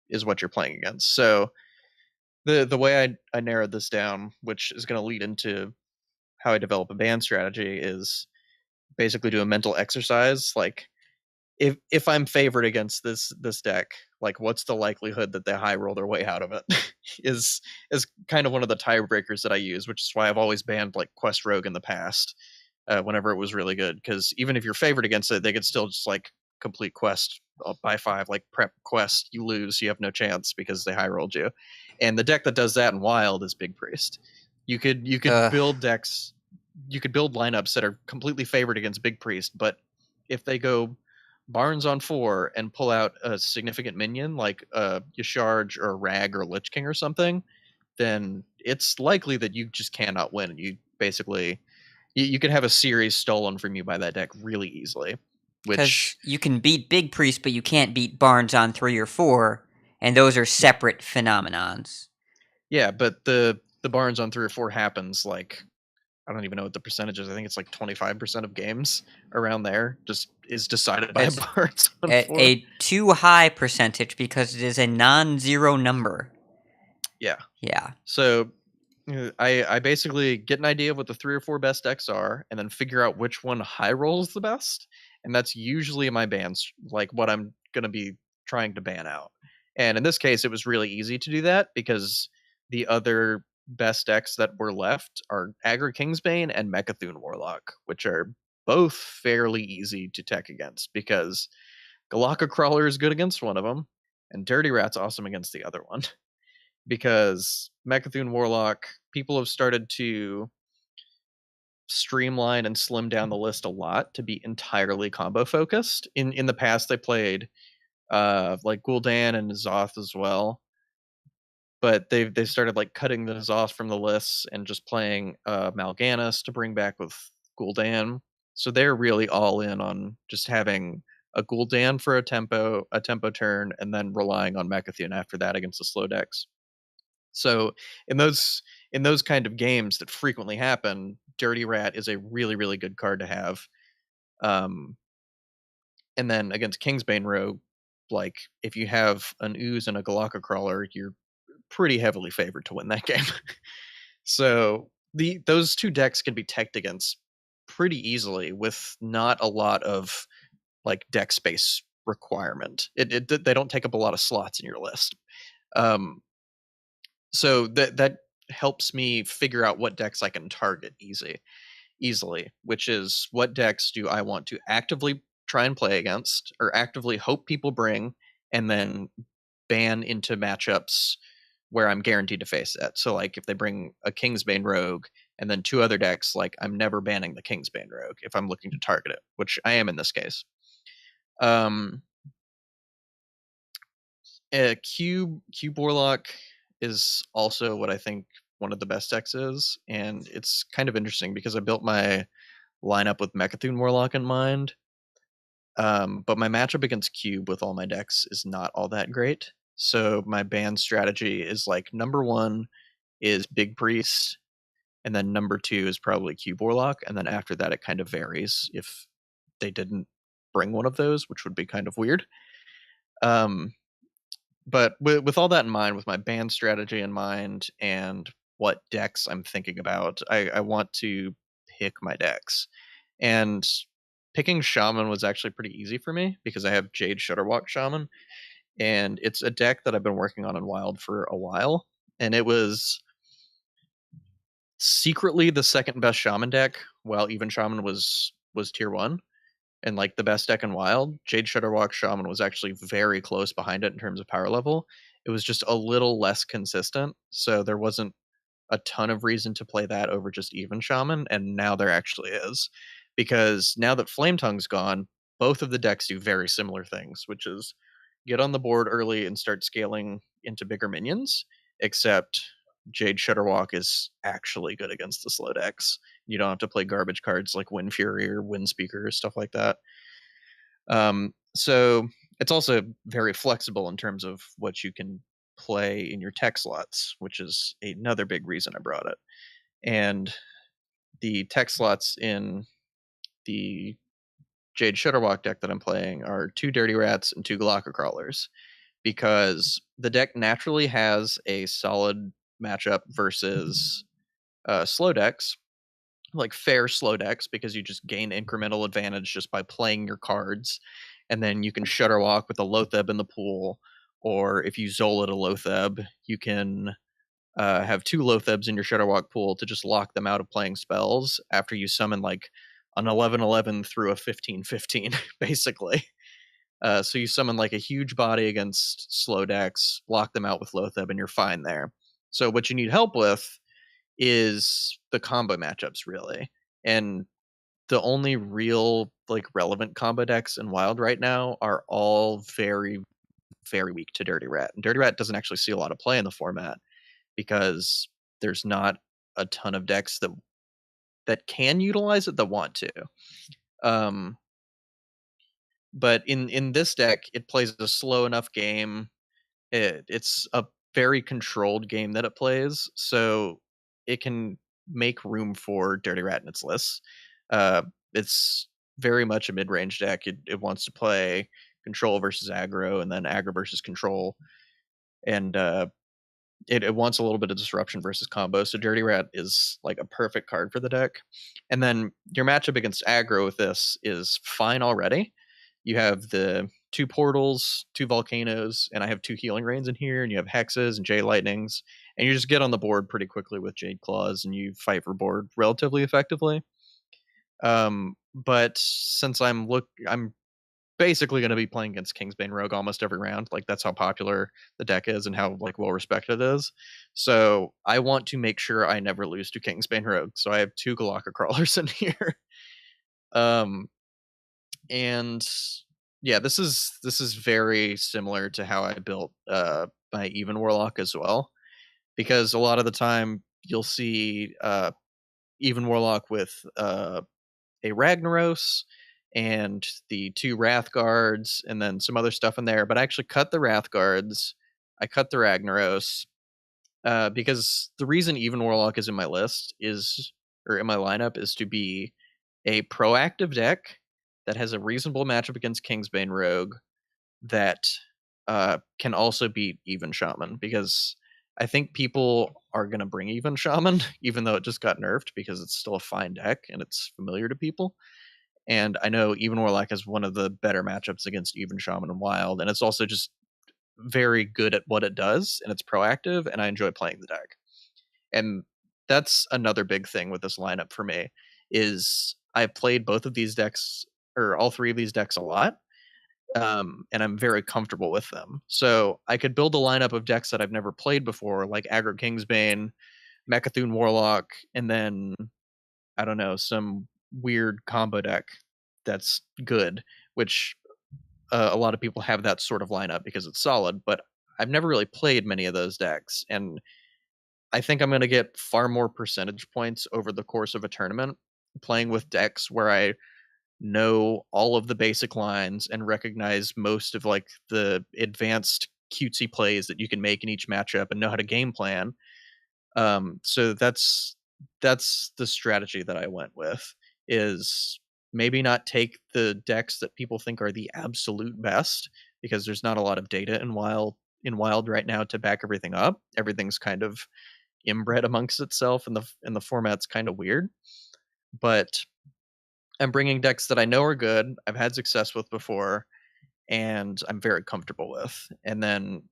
is what you're playing against. So the way I narrowed this down, which is going to lead into how I develop a ban strategy, is basically do a mental exercise. Like if I'm favored against this deck, like what's the likelihood that they high roll their way out of it? is kind of one of the tiebreakers that I use, which is why I've always banned like Quest Rogue in the past, whenever it was really good. Because even if you're favored against it, they could still just like complete Quest by 5, like prep Quest, you lose, you have no chance because they high rolled you. And the deck that does that in Wild is Big Priest. You could build decks, you could build lineups that are completely favored against Big Priest, but if they go Barnes on 4 and pull out a significant minion like a Yasharge or a Rag or a Lich King or something, then it's likely that you just cannot win. You basically you could have a series stolen from you by that deck really easily. Because Which you can beat Big Priest, but you can't beat Barnes on 3 or 4, and those are separate phenomenons. yeah, but the Barnes on 3 or 4 happens like I don't even know what the percentage is. I think it's like 25% of games around there just is decided by It's Barnes on 4. A too high percentage because it is a non-zero number. Yeah. Yeah. So I basically get an idea of what the 3 or 4 best decks are, and then figure out which one high rolls the best, and that's usually my bans, like what I'm gonna be trying to ban out. And in this case, it was really easy to do that because the other best decks that were left are Aggro Kingsbane and Mechathune Warlock, which are both fairly easy to tech against because Galaka Crawler is good against one of them, and Dirty Rat's awesome against the other one. Because Mechathune Warlock, people have started to streamline and slim down the list a lot to be entirely combo focused. In the past, they played like Gul'dan and N'Zoth as well, but they've started like cutting the N'Zoth from the lists and just playing Mal'Ganis to bring back with Gul'dan. So they're really all in on just having a Gul'dan for a tempo turn, and then relying on Mechathune after that against the slow decks. So in those kind of games that frequently happen, Dirty Rat is a really, really good card to have. And then against Kingsbane Rogue, like if you have an Ooze and a Galaka Crawler, you're pretty heavily favored to win that game. So those two decks can be teched against pretty easily with not a lot of like deck space requirement. They don't take up a lot of slots in your list. So that helps me figure out what decks I can target easily, which is what decks do I want to actively try and play against, or actively hope people bring, and then ban into matchups where I'm guaranteed to face that. So like if they bring a Kingsbane Rogue and then 2 other decks, like I'm never banning the Kingsbane Rogue if I'm looking to target it, which I am in this case. Cube Warlock is also what I think one of the best decks is, and it's kind of interesting because I built my lineup with Mechathune Warlock in mind, but my matchup against Cube with all my decks is not all that great. So my ban strategy is like number 1 is Big Priest, and then number 2 is probably Cube Warlock, and then after that it kind of varies if they didn't bring one of those, which would be kind of weird. But with all that in mind, with my ban strategy in mind, and what decks I'm thinking about, I want to pick my decks. And picking Shaman was actually pretty easy for me because I have Jade Shudderwalk Shaman, and it's a deck that I've been working on in Wild for a while, and it was secretly the second best Shaman deck, while even Shaman was tier 1 and like the best deck in Wild. Jade Shudderwalk Shaman was actually very close behind it in terms of power level. It was just a little less consistent, so there wasn't a ton of reason to play that over just even Shaman, and now there actually is. Because now that Flame Tongue's gone, both of the decks do very similar things, which is get on the board early and start scaling into bigger minions, except Jade Shudderwalk is actually good against the slow decks. You don't have to play garbage cards like Wind Fury or Wind Speaker or stuff like that. So it's also very flexible in terms of what you can play in your tech slots, which is another big reason I brought it. And the tech slots in the Jade Shudderwalk deck that I'm playing are 2 Dirty Rats and 2 Galaka Crawlers, because the deck naturally has a solid matchup versus slow decks, like fair slow decks, because you just gain incremental advantage just by playing your cards, and then you can Shudderwalk with a Loatheb in the pool, or if you Zola a Loatheb, you can have 2 Loathebs in your Shudderwalk pool to just lock them out of playing spells after you summon like an 11-11 through a 15-15, basically. So you summon like a huge body against slow decks, block them out with Loatheb, and you're fine there. So what you need help with is the combo matchups, really. And the only real like relevant combo decks in Wild right now are all very, very weak to Dirty Rat. And Dirty Rat doesn't actually see a lot of play in the format because there's not a ton of decks that can utilize it that want to. But in this deck, it plays a slow enough game. It's a very controlled game that it plays, so it can make room for Dirty Rat in its lists. It's very much a mid-range deck. It wants to play control versus aggro, and then aggro versus control, and it wants a little bit of disruption versus combo. So Dirty Rat is like a perfect card for the deck. And then your matchup against aggro with this is fine already. You have the 2 portals, 2 volcanoes, and I have 2 healing rains in here, and you have hexes and jade lightnings, and you just get on the board pretty quickly with jade claws, and you fight for board relatively effectively. But since I'm basically going to be playing against Kingsbane Rogue almost every round, like that's how popular the deck is and how like well respected it is. So I want to make sure I never lose to Kingsbane Rogue. So I have 2 Galaka crawlers in here. And yeah, this is very similar to how I built my Even Warlock as well, because a lot of the time you'll see Even Warlock with a Ragnaros and the 2 Wrath Guards and then some other stuff in there, but I actually cut the Wrath Guards, I cut the Ragnaros, because the reason Even Warlock is in my list or in my lineup is to be a proactive deck that has a reasonable matchup against Kingsbane Rogue that can also beat Even Shaman, because I think people are going to bring Even Shaman, even though it just got nerfed, because it's still a fine deck and it's familiar to people. And I know Even Warlock has one of the better matchups against Even Shaman and Wild, and it's also just very good at what it does, and it's proactive, and I enjoy playing the deck. And that's another big thing with this lineup for me, is I played both of these decks, or all 3 of these decks a lot, and I'm very comfortable with them. So I could build a lineup of decks that I've never played before, like Aggro Kingsbane, Mechathune Warlock, and then, I don't know, some weird combo deck that's good, which a lot of people have that sort of lineup because it's solid, but I've never really played many of those decks, and I think I'm going to get far more percentage points over the course of a tournament playing with decks where I know all of the basic lines and recognize most of like the advanced cutesy plays that you can make in each matchup and know how to game plan. So that's the strategy that I went with, is maybe not take the decks that people think are the absolute best, because there's not a lot of data in Wild right now to back everything up. Everything's kind of inbred amongst itself, and the format's kind of weird. But I'm bringing decks that I know are good, I've had success with before, and I'm very comfortable with. And then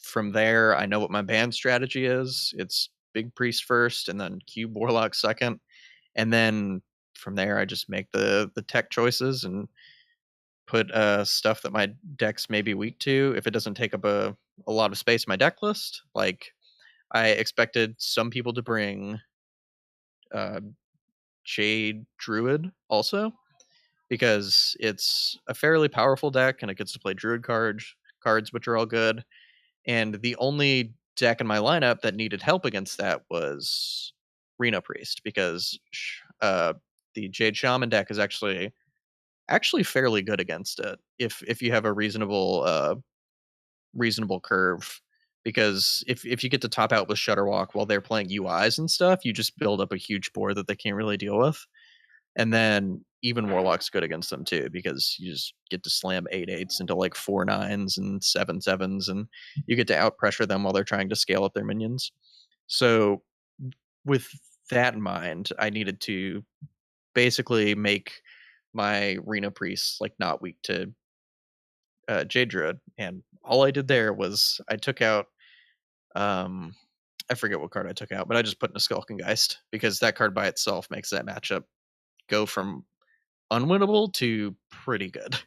from there, I know what my ban strategy is. It's Big Priest first, and then Cube Warlock second. And then from there, I just make the tech choices and put stuff that my decks may be weak to if it doesn't take up a lot of space in my deck list. Like, I expected some people to bring Jade Druid also, because it's a fairly powerful deck and it gets to play Druid cards, which are all good. And the only deck in my lineup that needed help against that was Reno Priest, because the Jade Shaman deck is actually fairly good against it if you have a reasonable curve. Because if you get to top out with Shutterwalk while they're playing UIs and stuff, you just build up a huge board that they can't really deal with. And then even Warlock's good against them too, because you just get to slam 8/8s into like 4/9s and 7/7s, and you get to out pressure them while they're trying to scale up their minions. So with that in mind, I needed to basically make my Reno Priest like not weak to Jade Druid, and all I did there was I took out I forget what card I took out, but I just put in a Skulkengeist, because that card by itself makes that matchup go from unwinnable to pretty good.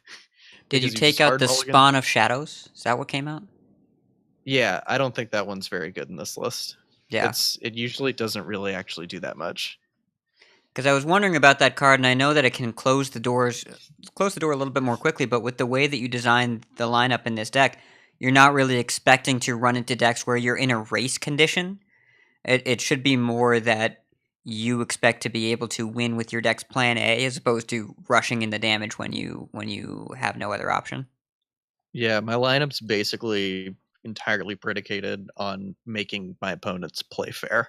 Did you Because take just out hard the mulligan. Spawn of Shadows? Is that what came out? Yeah, I don't think that one's very good in this list. Yeah. It usually doesn't really actually do that much. Because I was wondering about that card, and I know that it can close the door a little bit more quickly. But with the way that you designed the lineup in this deck, you're not really expecting to run into decks where you're in a race condition. It should be more that you expect to be able to win with your deck's plan A, as opposed to rushing in the damage when you have no other option. Yeah, my lineup's basically entirely predicated on making my opponents play fair.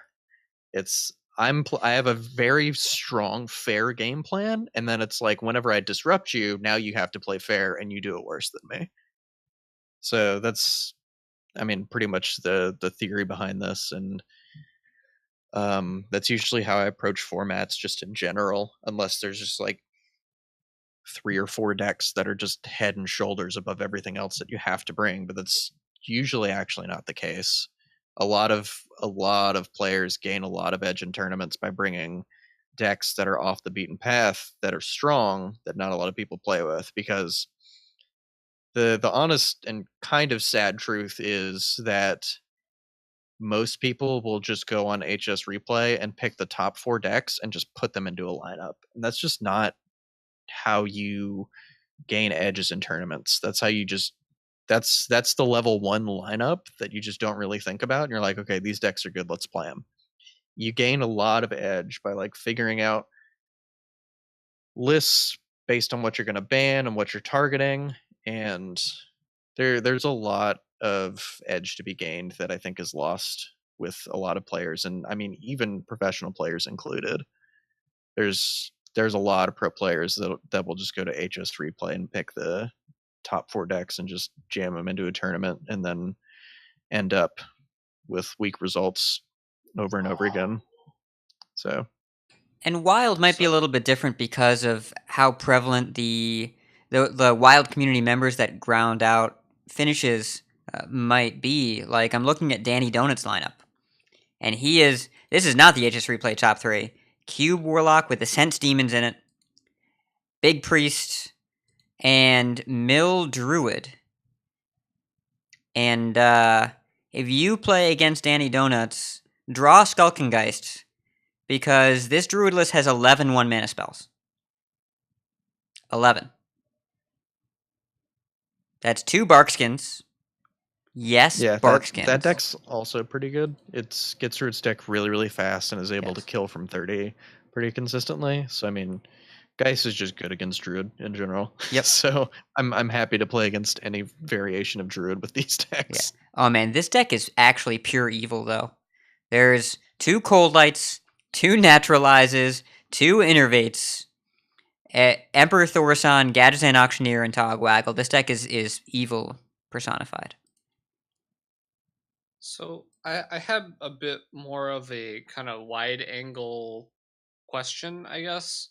I have a very strong fair game plan, and then it's like whenever I disrupt you, now you have to play fair, and you do it worse than me. So that's, I mean, pretty much the theory behind this, and that's usually how I approach formats just in general, unless there's just like 3 or 4 decks that are just head and shoulders above everything else that you have to bring, but that's usually actually not the case. A lot of players gain a lot of edge in tournaments by bringing decks that are off the beaten path, that are strong, that not a lot of people play with, because the honest and kind of sad truth is that most people will just go on HS Replay and pick the top 4 decks and just put them into a lineup. And that's just not how you gain edges in tournaments. That's how you just that's the level 1 lineup that you just don't really think about, and you're like, okay, these decks are good, let's play them. You gain a lot of edge by like figuring out lists based on what you're going to ban and what you're targeting, and there's a lot of edge to be gained that I think is lost with a lot of players, and I mean even professional players included. There's a lot of pro players that will just go to HS Replay and pick the top 4 decks and just jam them into a tournament, and then end up with weak results over and over again. So, And Wild might be a little bit different because of how prevalent the Wild community members that ground out finishes might be. Like, I'm looking at Danny Donut's lineup, and this is not the HS Replay top 3. Cube Warlock with Ascent Demons in it, Big Priest, and Mill Druid. And if you play against Danny Donuts, draw Skulkengeist, because this Druid list has 11 1-mana spells. 11. That's 2 Barkskins. Yes, yeah, Barkskins. that deck's also pretty good. It gets through its deck really, really fast and is able to Yes. kill from 30 pretty consistently. So I mean, Geist is just good against Druid in general. Yep. So I'm happy to play against any variation of Druid with these decks. Oh man, this deck is actually pure evil though. There's 2 Cold Lights, 2 Naturalizes, 2 Innervates, Emperor Thorson, Gadgetzan Auctioneer, and Togwaggle. This deck is evil personified. So I had a bit more of a kind of wide angle question, I guess,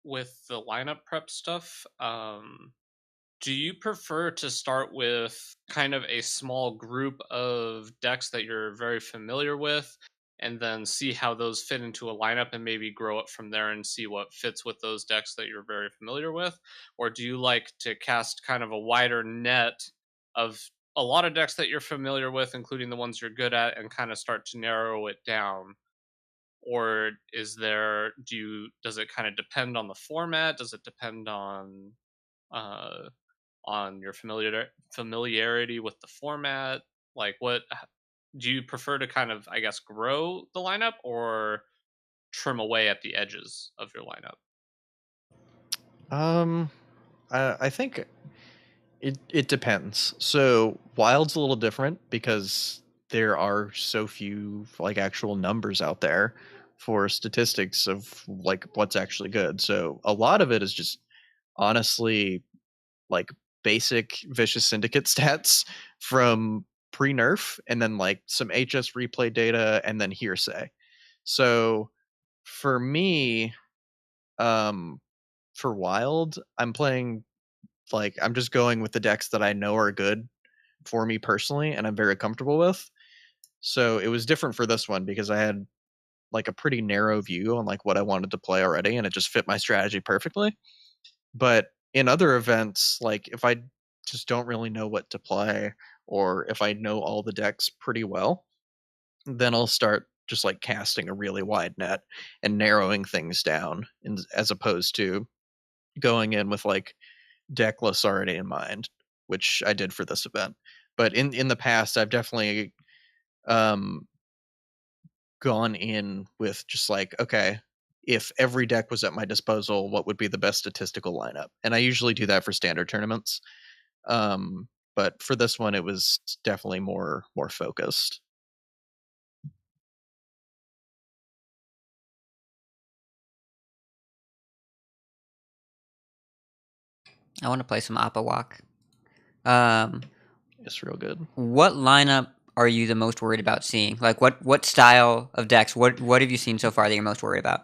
with the lineup prep stuff. Do you prefer to start with kind of a small group of decks that you're very familiar with, and then see how those fit into a lineup and maybe grow it from there and see what fits with those decks that you're very familiar with? Or do you like to cast kind of a wider net of a lot of decks that you're familiar with, including the ones you're good at, and kind of start to narrow it down? Or does it kind of depend on the format? Does it depend on your familiarity with the format? Like, what do you prefer to kind of, I guess, grow the lineup or trim away at the edges of your lineup? I think it depends. So Wild's a little different because there are so few like actual numbers out there for statistics of like what's actually good. So a lot of it is just honestly like basic Vicious Syndicate stats from pre-nerf, and then like some HS Replay data, and then hearsay. So for me, for Wild, I'm just going with the decks that I know are good for me personally and I'm very comfortable with. So it was different for this one because I had like a pretty narrow view on like what I wanted to play already, and it just fit my strategy perfectly. But in other events, like if I just don't really know what to play, or if I know all the decks pretty well, then I'll start just like casting a really wide net and narrowing things down, as opposed to going in with like deck lists already in mind, which I did for this event. But in the past, I've definitely gone in with just like, okay, if every deck was at my disposal, what would be the best statistical lineup? And I usually do that for standard tournaments. But for this one, it was definitely more focused. I want to play some Appa Walk. It's real good. What lineup are you the most worried about seeing? Like, what style of decks? What have you seen so far that you're most worried about?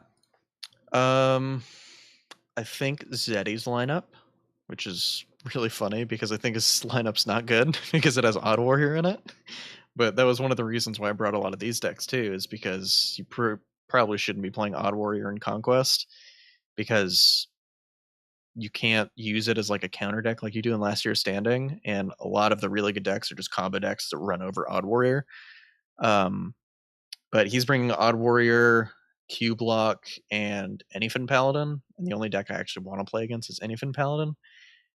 I think Zeddy's lineup, which is really funny because I think his lineup's not good because it has Odd Warrior in it. But that was one of the reasons why I brought a lot of these decks too, is because you probably shouldn't be playing Odd Warrior in Conquest, because you can't use it as like a counter deck like you do in Last Year's Standing, and a lot of the really good decks are just combo decks that run over Odd Warrior. But he's bringing Odd Warrior, Q Block, and Anyfin Paladin, and the only deck I actually want to play against is Anyfin Paladin,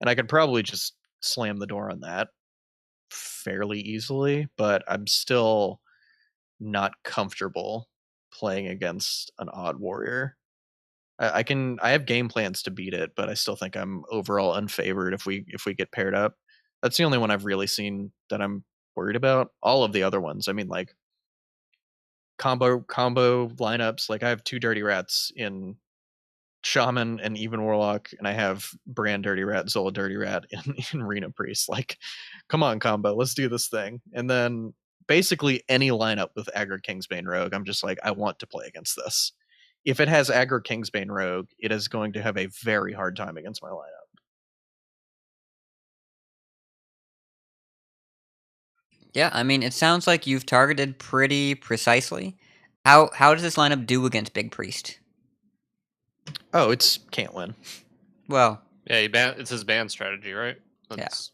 and I could probably just slam the door on that fairly easily, but I'm still not comfortable playing against an Odd Warrior. I have game plans to beat it, but I still think I'm overall unfavored if we get paired up. That's the only one I've really seen that I'm worried about. All of the other ones, I mean, like combo lineups. Like I have 2 Dirty Rats in Shaman and Even Warlock, and I have Brand Dirty Rat, Zola Dirty Rat in Rena Priest. Like, come on, combo, let's do this thing. And then basically any lineup with Aggro Kingsbane Rogue, I'm just like, I want to play against this. If it has Aggro Kingsbane Rogue, it is going to have a very hard time against my lineup. Yeah, I mean, it sounds like you've targeted pretty precisely. How does this lineup do against Big Priest? Oh, it's can't win. Well, Yeah, it's his ban strategy, right? That's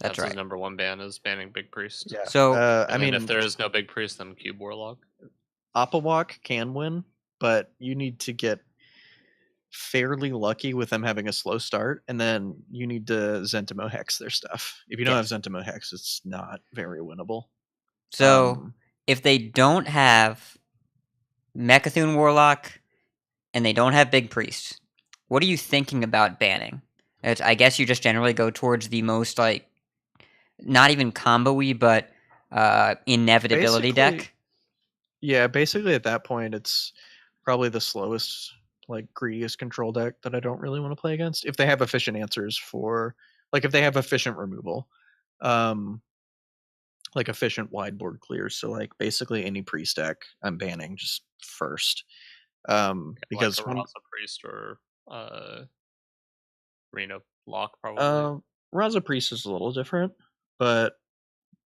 His right. number 1 ban is banning Big Priest. Yeah. So, I mean, if there is no Big Priest, then Cube Warlock. Appa Walk can win, but you need to get fairly lucky with them having a slow start, and then you need to Zentimo Hex their stuff. If you don't have Zentimo Hex, it's not very winnable. So, if they don't have Mechathune Warlock and they don't have Big Priest, what are you thinking about banning? I guess you just generally go towards the most, like, not even combo-y, but inevitability deck. Yeah, basically at that point, it's probably the slowest, like, greediest control deck that I don't really want to play against. If they have efficient answers for, like, if they have efficient removal, like efficient wide board clears. So, like, basically any priest deck I'm banning just first. Because like a Rasa Priest or Reno Lock, probably. Raza Priest is a little different, but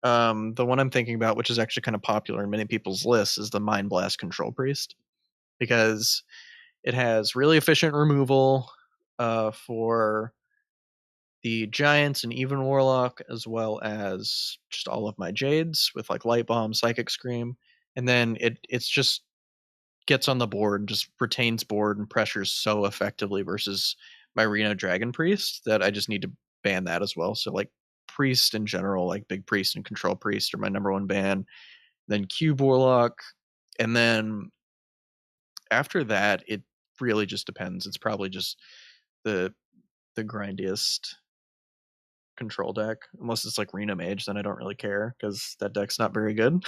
the one I'm thinking about, which is actually kind of popular in many people's lists, is the Mind Blast Control Priest, because it has really efficient removal for the Giants and Even Warlock, as well as just all of my Jades with like Light Bomb, Psychic Scream, and then it's just gets on the board and just retains board and pressures so effectively versus my Reno Dragon Priest that I just need to ban that as well. So like Priest in general, like Big Priest and Control Priest are my number 1 ban. Then Cube Warlock, and then after that, it really just depends. It's probably just the grindiest control deck, unless it's like Reno Mage, then I don't really care because that deck's not very good.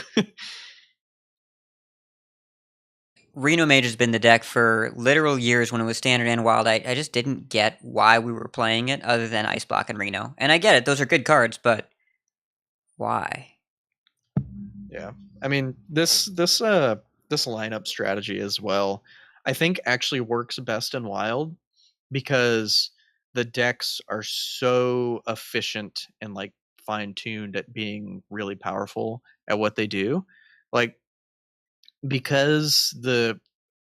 Reno Mage has been the deck for literal years when it was standard and wild. I just didn't get why we were playing it other than Ice Block and Reno. And I get it, those are good cards, but why? Yeah. I mean, this lineup strategy as well, I think actually works best in wild because the decks are so efficient and like fine-tuned at being really powerful at what they do. Like, because the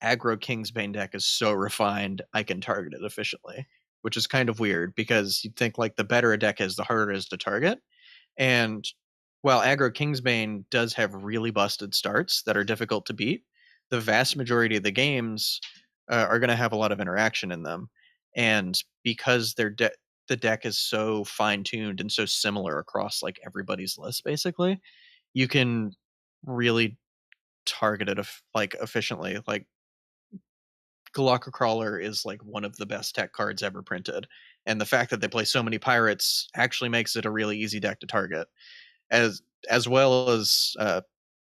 aggro Kingsbane deck is so refined, I can target it efficiently, which is kind of weird because you'd think like the better a deck is, the harder it is to target. And while Aggro Kingsbane does have really busted starts that are difficult to beat, the vast majority of the games are going to have a lot of interaction in them. And because the deck is so fine-tuned and so similar across like everybody's list, basically, you can really target it like efficiently. Like Galaka Crawler is like one of the best tech cards ever printed. And the fact that they play so many pirates actually makes it a really easy deck to target. As well as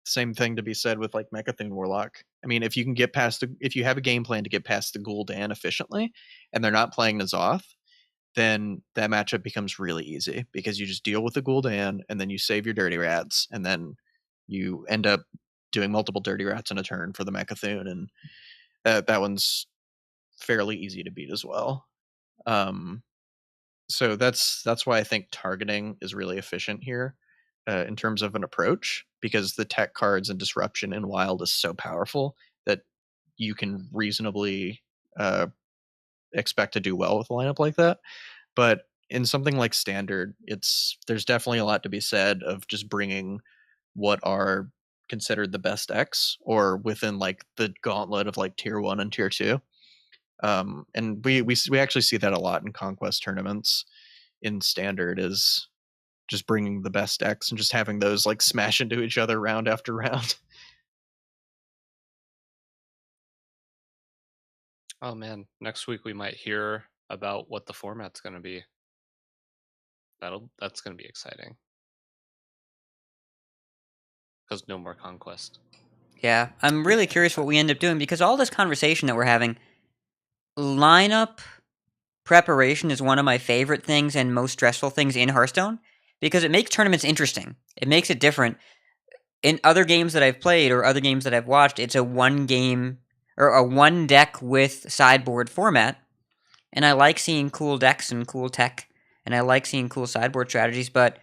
same thing to be said with like Mechathune Warlock. I mean, if you can get past if you have a game plan to get past the Gul'dan efficiently, and they're not playing N'Zoth, then that matchup becomes really easy because you just deal with the Gul'dan and then you save your Dirty Rats, and then you end up doing multiple Dirty Rats in a turn for the Mechathune, and that one's fairly easy to beat as well. So that's why I think targeting is really efficient here. In terms of an approach, because the tech cards and disruption in Wild is so powerful that you can reasonably expect to do well with a lineup like that. But in something like Standard, there's definitely a lot to be said of just bringing what are considered the best decks, or within like the gauntlet of like tier 1 and tier 2. And we actually see that a lot in Conquest tournaments. In Standard is just bringing the best decks and just having those like smash into each other round after round. Oh man, next week we might hear about what the format's going to be. That's going to be exciting. Because no more Conquest. Yeah, I'm really curious what we end up doing, because all this conversation that we're having, lineup preparation is one of my favorite things and most stressful things in Hearthstone, because it makes tournaments interesting. It makes it different. In other games that I've played or other games that I've watched, it's a one game or a one deck with sideboard format, and I like seeing cool decks and cool tech, and I like seeing cool sideboard strategies, but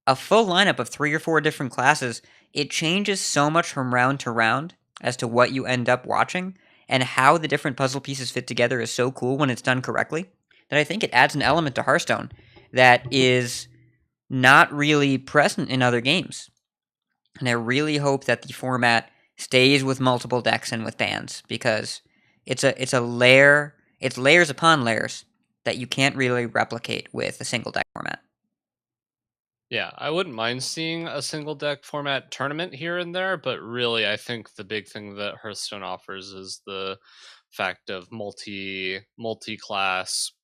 a full lineup of 3 or 4 different classes, it changes so much from round to round as to what you end up watching, and how the different puzzle pieces fit together is so cool when it's done correctly, that I think it adds an element to Hearthstone that is not really present in other games. And I really hope that the format stays with multiple decks and with bans, because it's layers upon layers that you can't really replicate with a single deck format. Yeah, I wouldn't mind seeing a single deck format tournament here and there, but really I think the big thing that Hearthstone offers is the fact of multi-class,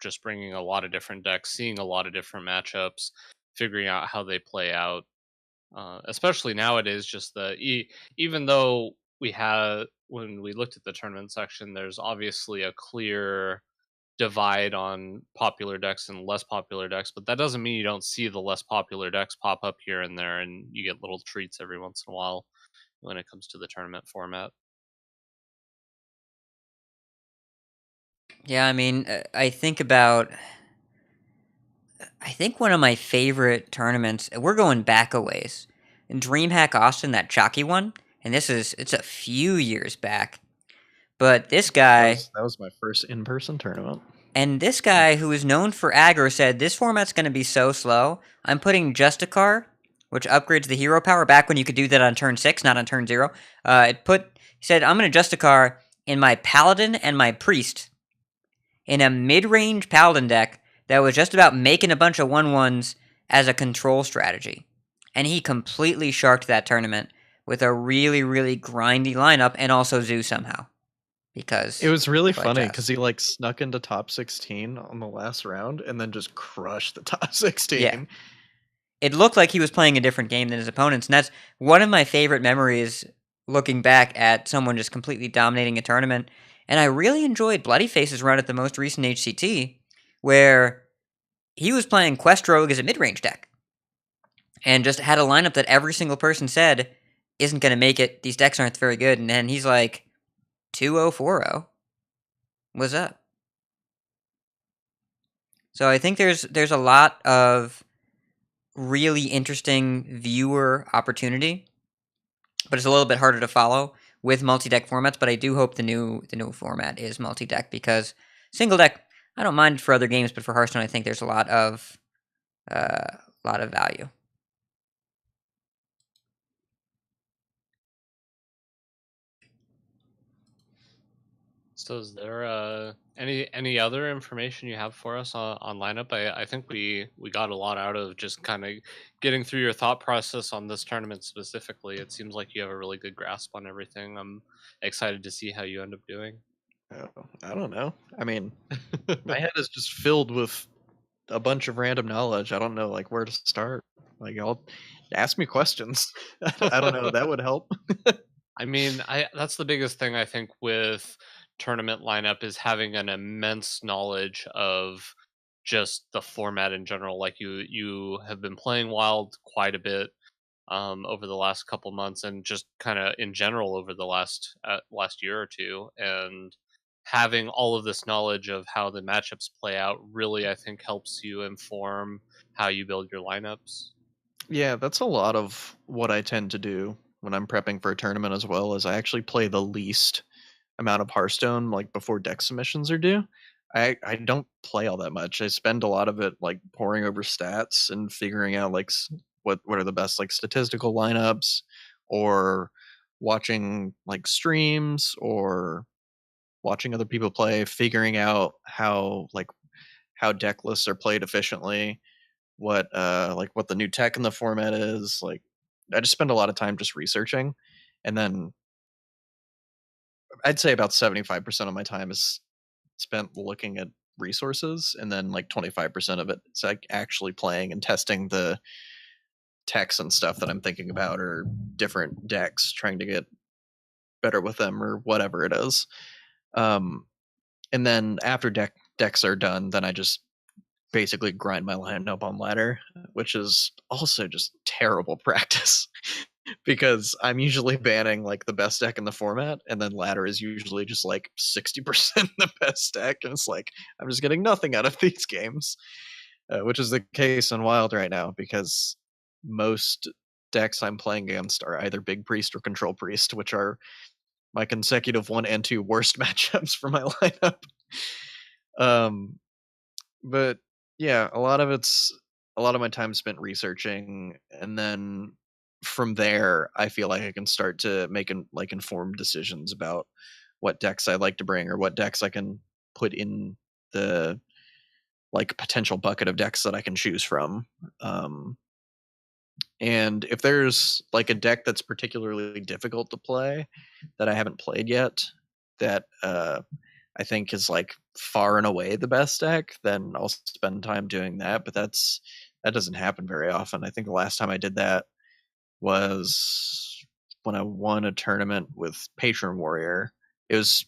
just bringing a lot of different decks, seeing a lot of different matchups, figuring out how they play out. Especially nowadays, just even though when we looked at the tournament section, there's obviously a clear divide on popular decks and less popular decks, but that doesn't mean you don't see the less popular decks pop up here and there, and you get little treats every once in a while when it comes to the tournament format. Yeah, I mean, I think one of my favorite tournaments, we're going back a ways, in DreamHack Austin, that Chalky one, and it's a few years back, but this guy... That was my first in-person tournament. And this guy, who is known for aggro, said, this format's going to be so slow, I'm putting Justicar, which upgrades the hero power, back when you could do that on turn 6, not on turn 0. He said, I'm going to Justicar in my Paladin and my Priest, in a mid-range Paladin deck that was just about making a bunch of 1/1s as a control strategy. And he completely sharked that tournament with a really, really grindy lineup, and also Zoo somehow. Because it was really funny because he like snuck into top 16 on the last round and then just crushed the top 16. Yeah. It looked like he was playing a different game than his opponents, and that's one of my favorite memories, looking back at someone just completely dominating a tournament. And I really enjoyed Bloodyface's run at the most recent HCT, where he was playing Quest Rogue as a mid-range deck, and just had a lineup that every single person said isn't going to make it, these decks aren't very good, and then he's like 2-0, 4-0. What's up? So I think there's a lot of really interesting viewer opportunity, but it's a little bit harder to follow with multi-deck formats. But I do hope the new format is multi-deck, because single deck, I don't mind for other games, but for Hearthstone, I think there's a lot of value. So is there any other information you have for us on lineup? I think we got a lot out of just kind of getting through your thought process on this tournament specifically. It seems like you have a really good grasp on everything. I'm excited to see how you end up doing. Oh, I don't know. I mean, my head is just filled with a bunch of random knowledge. I don't know like where to start. Like, I'll ask me questions. I don't know. That would help. I mean, that's the biggest thing I think with tournament lineup is having an immense knowledge of just the format in general. Like you have been playing Wild quite a bit over the last couple months, and just kind of in general over the last year or two, and having all of this knowledge of how the matchups play out really, I think, helps you inform how you build your lineups. Yeah, that's a lot of what I tend to do when I'm prepping for a tournament as well. Is I actually play the least amount of Hearthstone like before deck submissions are due. I don't play all that much. I spend a lot of it like poring over stats and figuring out like what are the best like statistical lineups, or watching like streams, or watching other people play, figuring out how deck lists are played efficiently, what the new tech in the format is. Like, I just spend a lot of time just researching, and then I'd say about 75% of my time is spent looking at resources, and then like 25% of it is like actually playing and testing the techs and stuff that I'm thinking about, or different decks, trying to get better with them, or whatever it is. Um, and then after decks are done, then I just basically grind my lineup on ladder, which is also just terrible practice because I'm usually banning like the best deck in the format, and then ladder is usually just like 60% the best deck, and it's like I'm just getting nothing out of these games, which is the case in Wild right now because most decks I'm playing against are either Big Priest or Control Priest, which are my consecutive 1 and 2 worst matchups for my lineup. Um, but yeah, a lot of my time spent researching, and then from there, I feel like I can start to make like informed decisions about what decks I like to bring, or what decks I can put in the like potential bucket of decks that I can choose from. And if there's like a deck that's particularly difficult to play that I haven't played yet, that I think is like far and away the best deck, then I'll spend time doing that. But that doesn't happen very often. I think the last time I did that was when I won a tournament with Patron Warrior. It was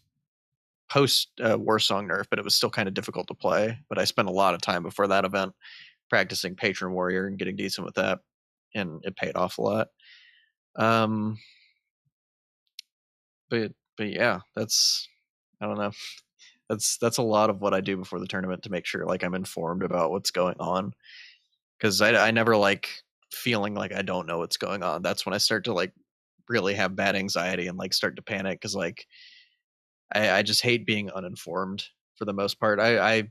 post War Song nerf, but it was still kind of difficult to play. But I spent a lot of time before that event practicing Patron Warrior and getting decent with that, and it paid off a lot. Um, but yeah, that's, I don't know. That's a lot of what I do before the tournament to make sure like I'm informed about what's going on, because I never like feeling like I don't know what's going on. That's when I start to like really have bad anxiety and like start to panic, because like I just hate being uninformed for the most part. I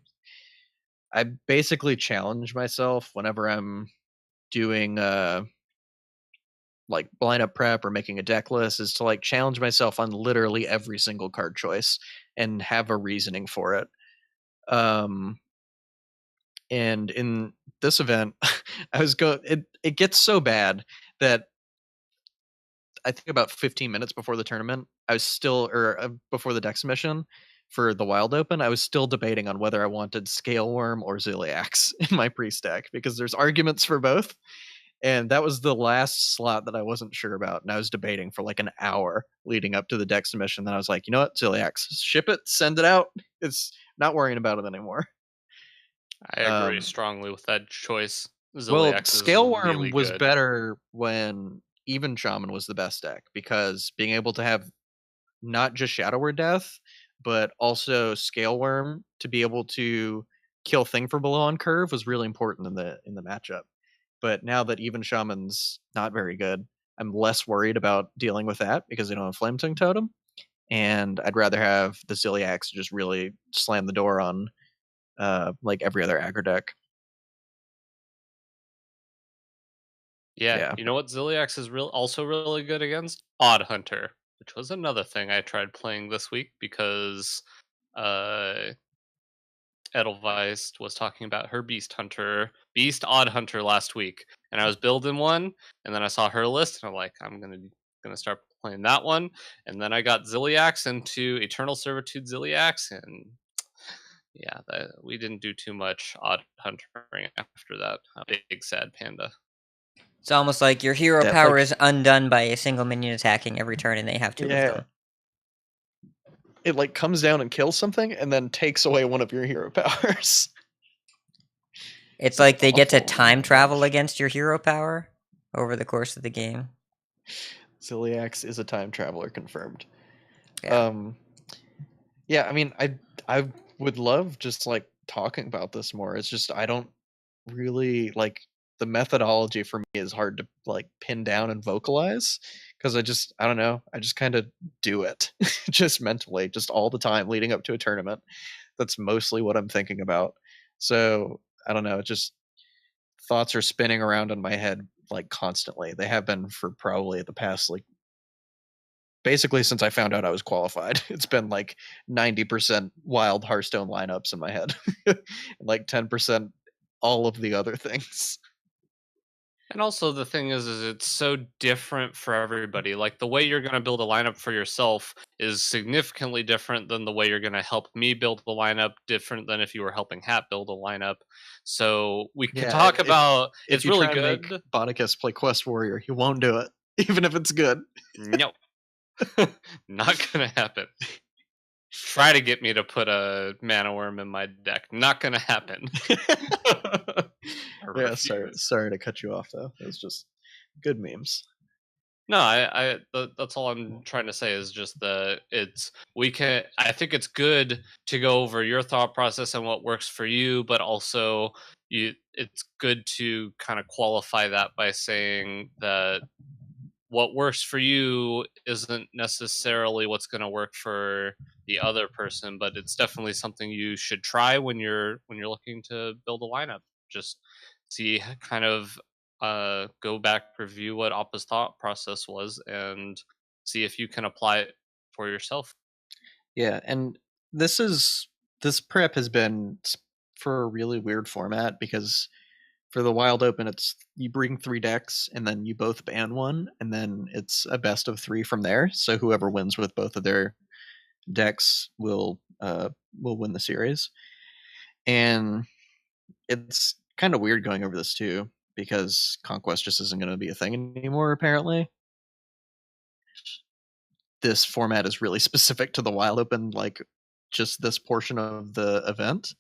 basically challenge myself whenever I'm doing like lineup prep or making a deck list, is to like challenge myself on literally every single card choice and have a reasoning for it. And in this event, it gets so bad that I think about 15 minutes before the tournament, I was still, or before the deck submission for the Wild Open, I was still debating on whether I wanted Scale Worm or Ziliax in my priest deck, because there's arguments for both. And that was the last slot that I wasn't sure about, and I was debating for like an hour leading up to the deck submission. Then I was like, you know what, Ziliax, ship it, send it out. It's not worrying about it anymore. I agree strongly with that choice. Well, Ziliax is Scale Worm really was good. better when Even Shaman was the best deck, because being able to have not just Shadow Word Death, but also Scale Worm to be able to kill Thing for Below on curve was really important in the matchup. But now that Even Shaman's not very good, I'm less worried about dealing with that because they don't have Flame Tongue Totem. And I'd rather have the Ziliax just really slam the door on like every other aggro deck. Yeah, Yeah. you know what Ziliax is also really good against? Odd Hunter, which was another thing I tried playing this week because Edelweiss was talking about her Beast Odd Hunter last week, and I was building one, and then I saw her list, and I'm like, I'm gonna start playing that one, and then I got Ziliax into Eternal Servitude Ziliax, and yeah, we didn't do too much Odd Huntering after that. Big sad panda. It's almost like your hero Yeah, power like- is undone by a single minion attacking every turn, and they have two of them. It like comes down and kills something, and then takes away one of your hero powers. It's like they get to awful. time travel against your hero power over the course of the game. Ziliax is a time traveler, confirmed. Yeah. Yeah, I mean, I would love just like talking about this more. It's just I don't really like the methodology for me is hard to like pin down and vocalize because I don't know. I just kind of do it just mentally, just all the time leading up to a tournament. That's mostly what I'm thinking about. So I don't know. It just thoughts are spinning around in my head like constantly. They have been for probably the past like basically since I found out I was qualified. It's been like 90% wild Hearthstone lineups in my head, and like 10% all of the other things. And also the thing is it's so different for everybody. Like the way you're going to build a lineup for yourself is significantly different than the way you're going to help me build the lineup, different than if you were helping Hat build a lineup. So we can Yeah, talk about If it's you really try and good. make Botticus play Quest Warrior, he won't do it, even if it's good. No. Not going to happen. Try to get me to put a mana worm in my deck. Not going to happen. Yeah, sorry to cut you off though. It was just good memes. No, that's all I'm trying to say is just that I think it's good to go over your thought process and what works for you, but also it's good to kind of qualify that by saying that what works for you isn't necessarily what's going to work for the other person, but it's definitely something you should try when you're looking to build a lineup. Just see kind of go back, review what Appa's thought process was, and see if you can apply it for yourself. Yeah, and this prep has been for a really weird format because for the Wild Open, it's you bring 3 decks and then you both ban one, and then it's a best of 3 from there. So whoever wins with both of their decks will win the series. And it's kind of weird going over this too because Conquest just isn't going to be a thing anymore. Apparently, this format is really specific to the Wild Open, like just this portion of the event.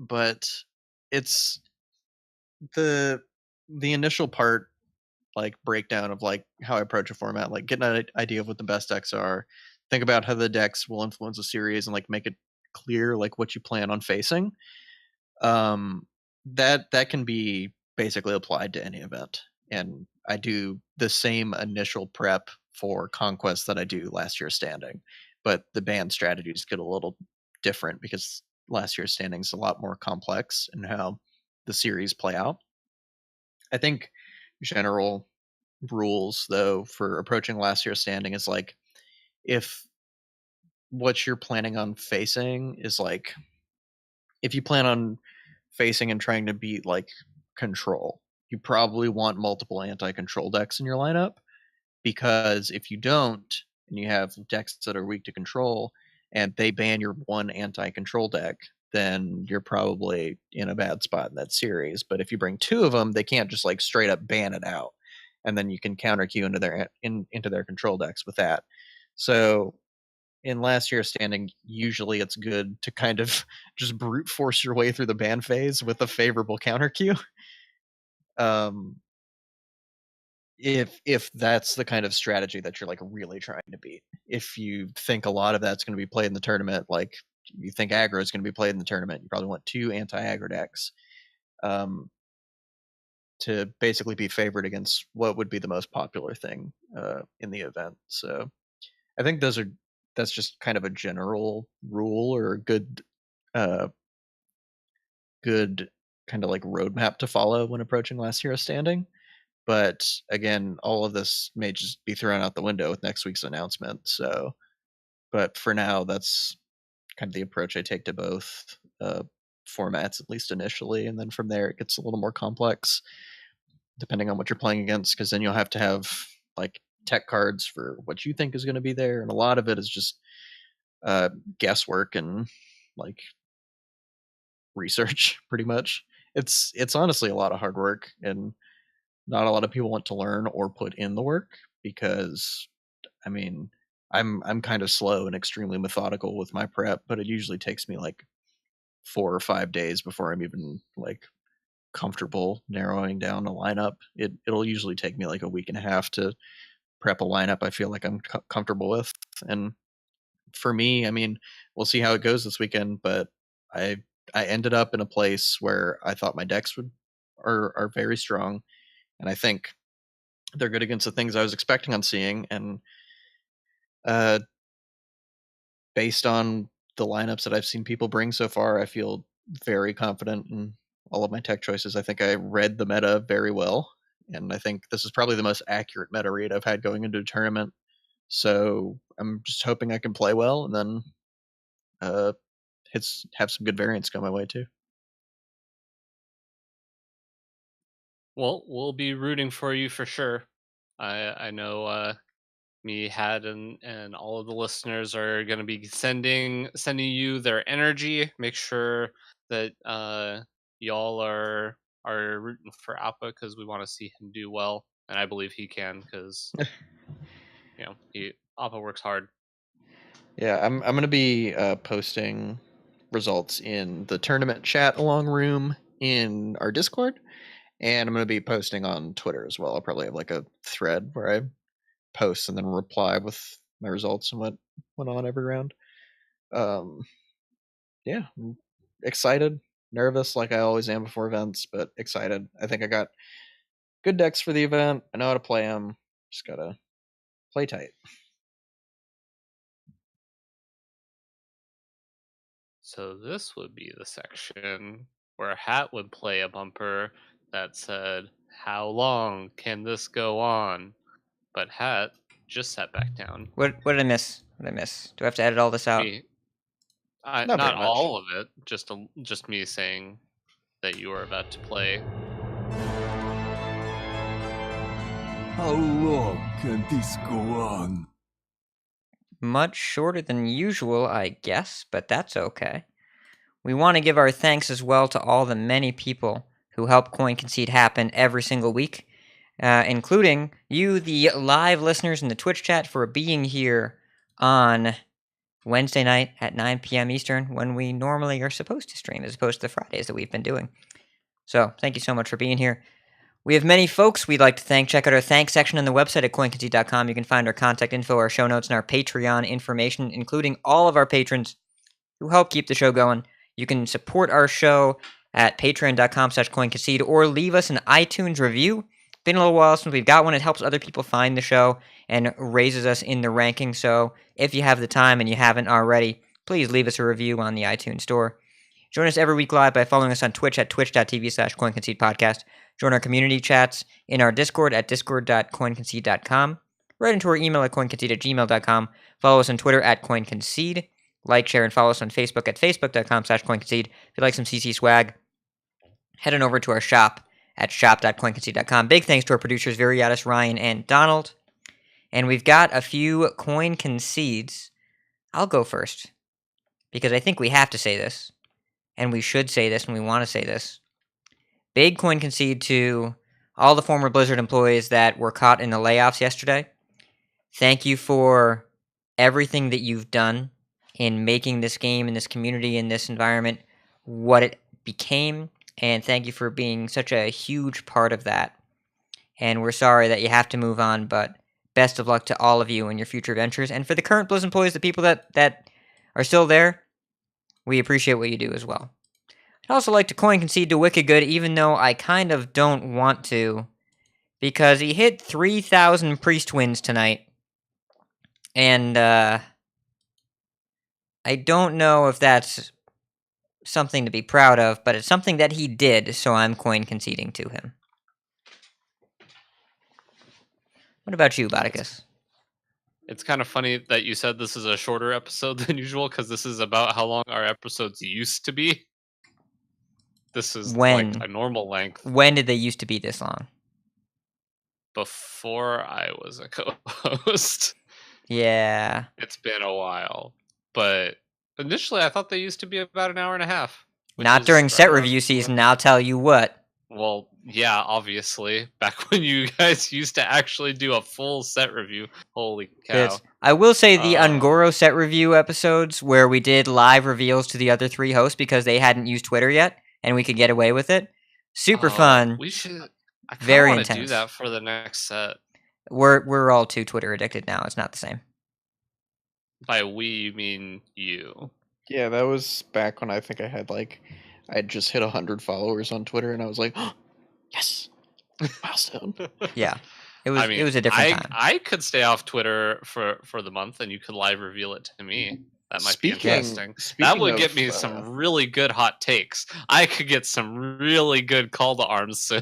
But it's the initial part, like breakdown of like how I approach a format, like get an idea of what the best decks are, think about how the decks will influence the series, and like make it clear like what you plan on facing. That can be basically applied to any event, and I do the same initial prep for Conquest that I do last year's Standing, but the ban strategies get a little different because last year's Standing is a lot more complex in how the series play out. I think general rules though for approaching last year's Standing is like if what you're planning on facing is like if you plan on facing and trying to beat like control, you probably want multiple anti-control decks in your lineup, because if you don't and you have decks that are weak to control and they ban your one anti-control deck, then you're probably in a bad spot in that series. But if you bring 2 of them, they can't just like straight up ban it out, and then you can counter queue into their control decks with that. So in last year's Standing, usually it's good to kind of just brute force your way through the ban phase with a favorable counter queue. If that's the kind of strategy that you're like really trying to beat. If you think a lot of that's going to be played in the tournament, like you think aggro is going to be played in the tournament, you probably want 2 anti-aggro decks to basically be favored against what would be the most popular thing in the event. So I think that's just kind of a general rule or a good kind of like roadmap to follow when approaching last year's Standing. But again, all of this may just be thrown out the window with next week's announcement. So But for now, that's kind of the approach I take to both formats, at least initially, and then from there it gets a little more complex depending on what you're playing against, because then you'll have to have like tech cards for what you think is going to be there, and a lot of it is just guesswork and like research pretty much. It's honestly a lot of hard work, and not a lot of people want to learn or put in the work because I mean I'm kind of slow and extremely methodical with my prep, but it usually takes me like 4 or 5 days before I'm even like comfortable narrowing down a lineup. It'll usually take me like a week and a half to prep a lineup I feel like I'm comfortable with. And for me, I mean, we'll see how it goes this weekend, but I I ended up in a place where I thought my decks would are very strong, and I think they're good against the things I was expecting on seeing. And uh, based on the lineups that I've seen people bring so far, I feel very confident in all of my tech choices. I think I read the meta very well, and I think this is probably the most accurate meta read I've had going into a tournament. So I'm just hoping I can play well, and then uh, have some good variants come my way too. Well, we'll be rooting for you for sure. I know me, Had, and all of the listeners are going to be sending you their energy. Make sure that y'all are rooting for Appa because we want to see him do well, and I believe he can because Appa works hard. Yeah, I'm gonna be posting results in the tournament chat along room in our Discord, and I'm gonna be posting on Twitter as well. I'll probably have like a thread where I post and then reply with my results and what went on every round. Um, yeah, I'm excited, nervous like I always am before events, but excited. I think I got good decks for the event. I know how to play them. Just gotta play tight. So this would be the section where Hat would play a bumper that said, "How long can this go on?" But Hat just sat back down. What did I miss? What did I miss? Do I have to edit all this out? Me, Not not very much. all of it, just me saying that you are about to play. How long can this go on? Much shorter than usual, I guess, but that's okay. We want to give our thanks as well to all the many people who help Coin Concede happen every single week, including you, the live listeners in the Twitch chat, for being here on Wednesday night at 9 p.m. Eastern when we normally are supposed to stream, as opposed to the Fridays that we've been doing. So, thank you so much for being here. We have many folks we'd like to thank. Check out our thanks section on the website at coinconcede.com. You can find our contact info, our show notes, and our Patreon information, including all of our patrons who help keep the show going. You can support our show at patreon.com/coinconcede or leave us an iTunes review. Been a little while since we've got one. It helps other people find the show and raises us in the ranking. So if you have the time and you haven't already, please leave us a review on the iTunes store. Join us every week live by following us on Twitch at twitch.tv/coinconcedepodcast. Join our community chats in our Discord at discord.coinconcede.com. Write into our email at coinconcede@gmail.com. Follow us on Twitter at coinconcede. Like, share, and follow us on Facebook at facebook.com/coinconcede. If you'd like some CC swag, head on over to our shop at shop.coinconcede.com. Big thanks to our producers, Viriatus, Ryan, and Donald. And we've got a few coin concedes. I'll go first, because I think we have to say this, and we should say this, and we want to say this. Big coin concede to all the former Blizzard employees that were caught in the layoffs yesterday. Thank you for everything that you've done in making this game and this community and this environment what it became, and thank you for being such a huge part of that. And we're sorry that you have to move on, but best of luck to all of you in your future ventures. And for the current Blizz employees, the people that are still there, we appreciate what you do as well. I'd also like to coin concede to Wicked Good, even though I kind of don't want to, because he hit 3,000 Priest wins tonight. And I don't know if that's something to be proud of, but it's something that he did, so I'm coin conceding to him. What about you, Botticus? It's kind of funny that you said this is a shorter episode than usual, because this is about how long our episodes used to be. This is When? like a normal length. When did they used to be this long? Before I was a co-host. Yeah. It's been a while. But initially I thought they used to be about an hour and a half. which Not is during right set around review the- season, I'll tell you what. Well, yeah, obviously. Back when you guys used to actually do a full set review. Holy cow. It's- I will say the Um, Ungoro set review episodes where we did live reveals to the other 3 hosts because they hadn't used Twitter yet and we could get away with it. Super fun. We should. I kind Very of want to do intense. that for the next set. We're all too Twitter addicted now. It's not the same. By we, you mean you. Yeah, that was back when I think I had just hit 100 followers on Twitter, and I was like, oh, yes, milestone. Yeah. It was I mean, it was a different time. I could stay off Twitter for the month, and you could live reveal it to me. That might be interesting. That would get me some really good hot takes. I could get some really good call to arms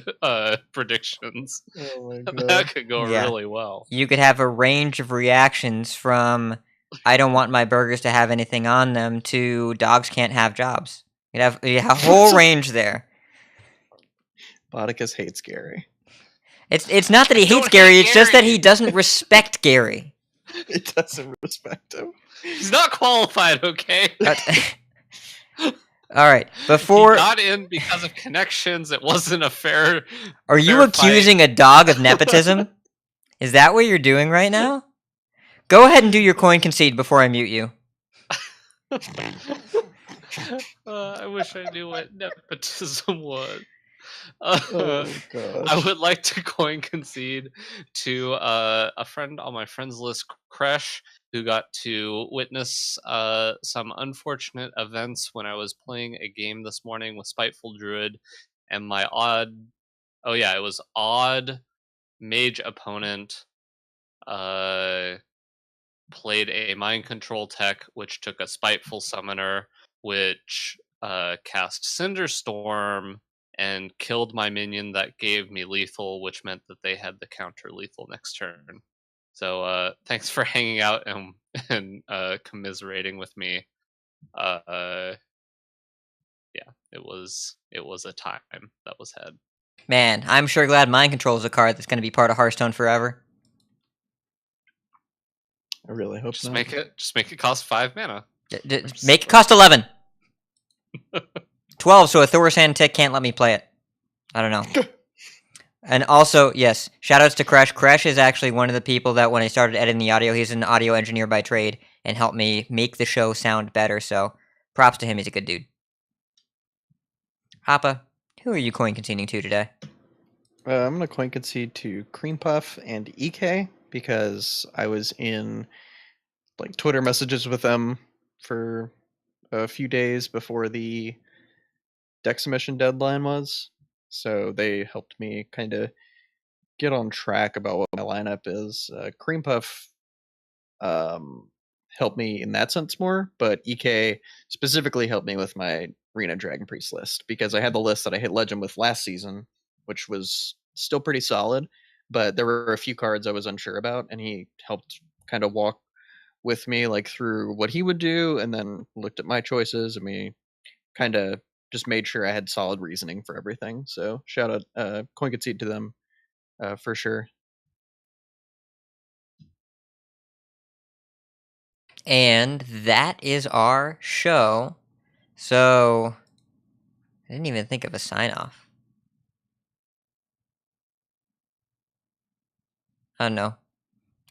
predictions. Oh my That god. could go Yeah. really well. You could have a range of reactions from I don't want my burgers to have anything on them to dogs can't have jobs. You have a whole range there. Botticus hates Gary. It's not that he Don't hates Gary, hate it's just that he Gary. doesn't respect Gary. It doesn't respect him. He's not qualified, okay? All right, before He got in because of connections. It wasn't a fair. are you fair fight. accusing a dog of nepotism? Is that what you're doing right now? Go ahead and do your coin concede before I mute you. I wish I knew what nepotism was. Oh god. I would like to coin concede to a friend on my friends list, Crash, who got to witness some unfortunate events when I was playing a game this morning with Spiteful Druid, and my odd mage opponent played a mind control tech, which took a Spiteful Summoner, which cast Cinderstorm and killed my minion that gave me lethal, which meant that they had the counter lethal next turn. So thanks for hanging out and commiserating with me. Yeah, it was a time that was had. Man, I'm sure glad Mind Control is a card that's going to be part of Hearthstone forever. I really hope Just not. make it cost 5 mana. Make it cost 11. 12, so a Thor's Hand tick can't let me play it. I don't know. And also, yes, shoutouts to Crash. Crash is actually one of the people that when I started editing the audio, he's an audio engineer by trade and helped me make the show sound better, so props to him, he's a good dude. Appa, who are you coin conceding to today? I'm going to coin concede to Cream Puff and EK because I was in Twitter messages with them for a few days before the deck submission deadline was. So they helped me kind of get on track about what my lineup is. Cream Puff helped me in that sense more, but EK specifically helped me with my Arena Dragon Priest list because I had the list that I hit Legend with last season, which was still pretty solid, but there were a few cards I was unsure about, and he helped kind of walk with me through what he would do, and then looked at my choices, and we kind of just made sure I had solid reasoning for everything. So shout out, coin concede to them for sure. And that is our show. So, I didn't even think of a sign-off. Oh no.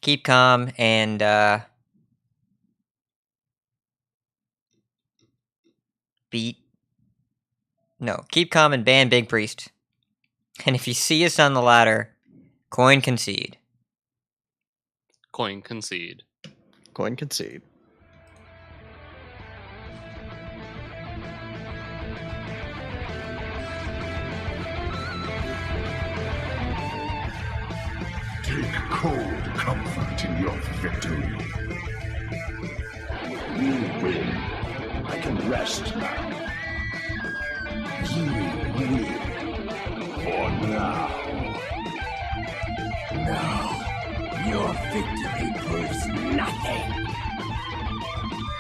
Keep calm and, keep calm and ban Big Priest. And if you see us on the ladder, coin concede. Coin concede. Coin concede. Take cold comfort in your victory. You win. I can rest now. You win. For now. Now, Your victory proves nothing.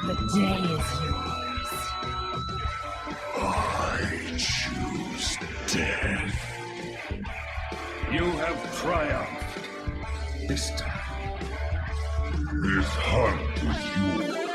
The day is yours. I choose death. You have triumphed. This time, this hunt is yours.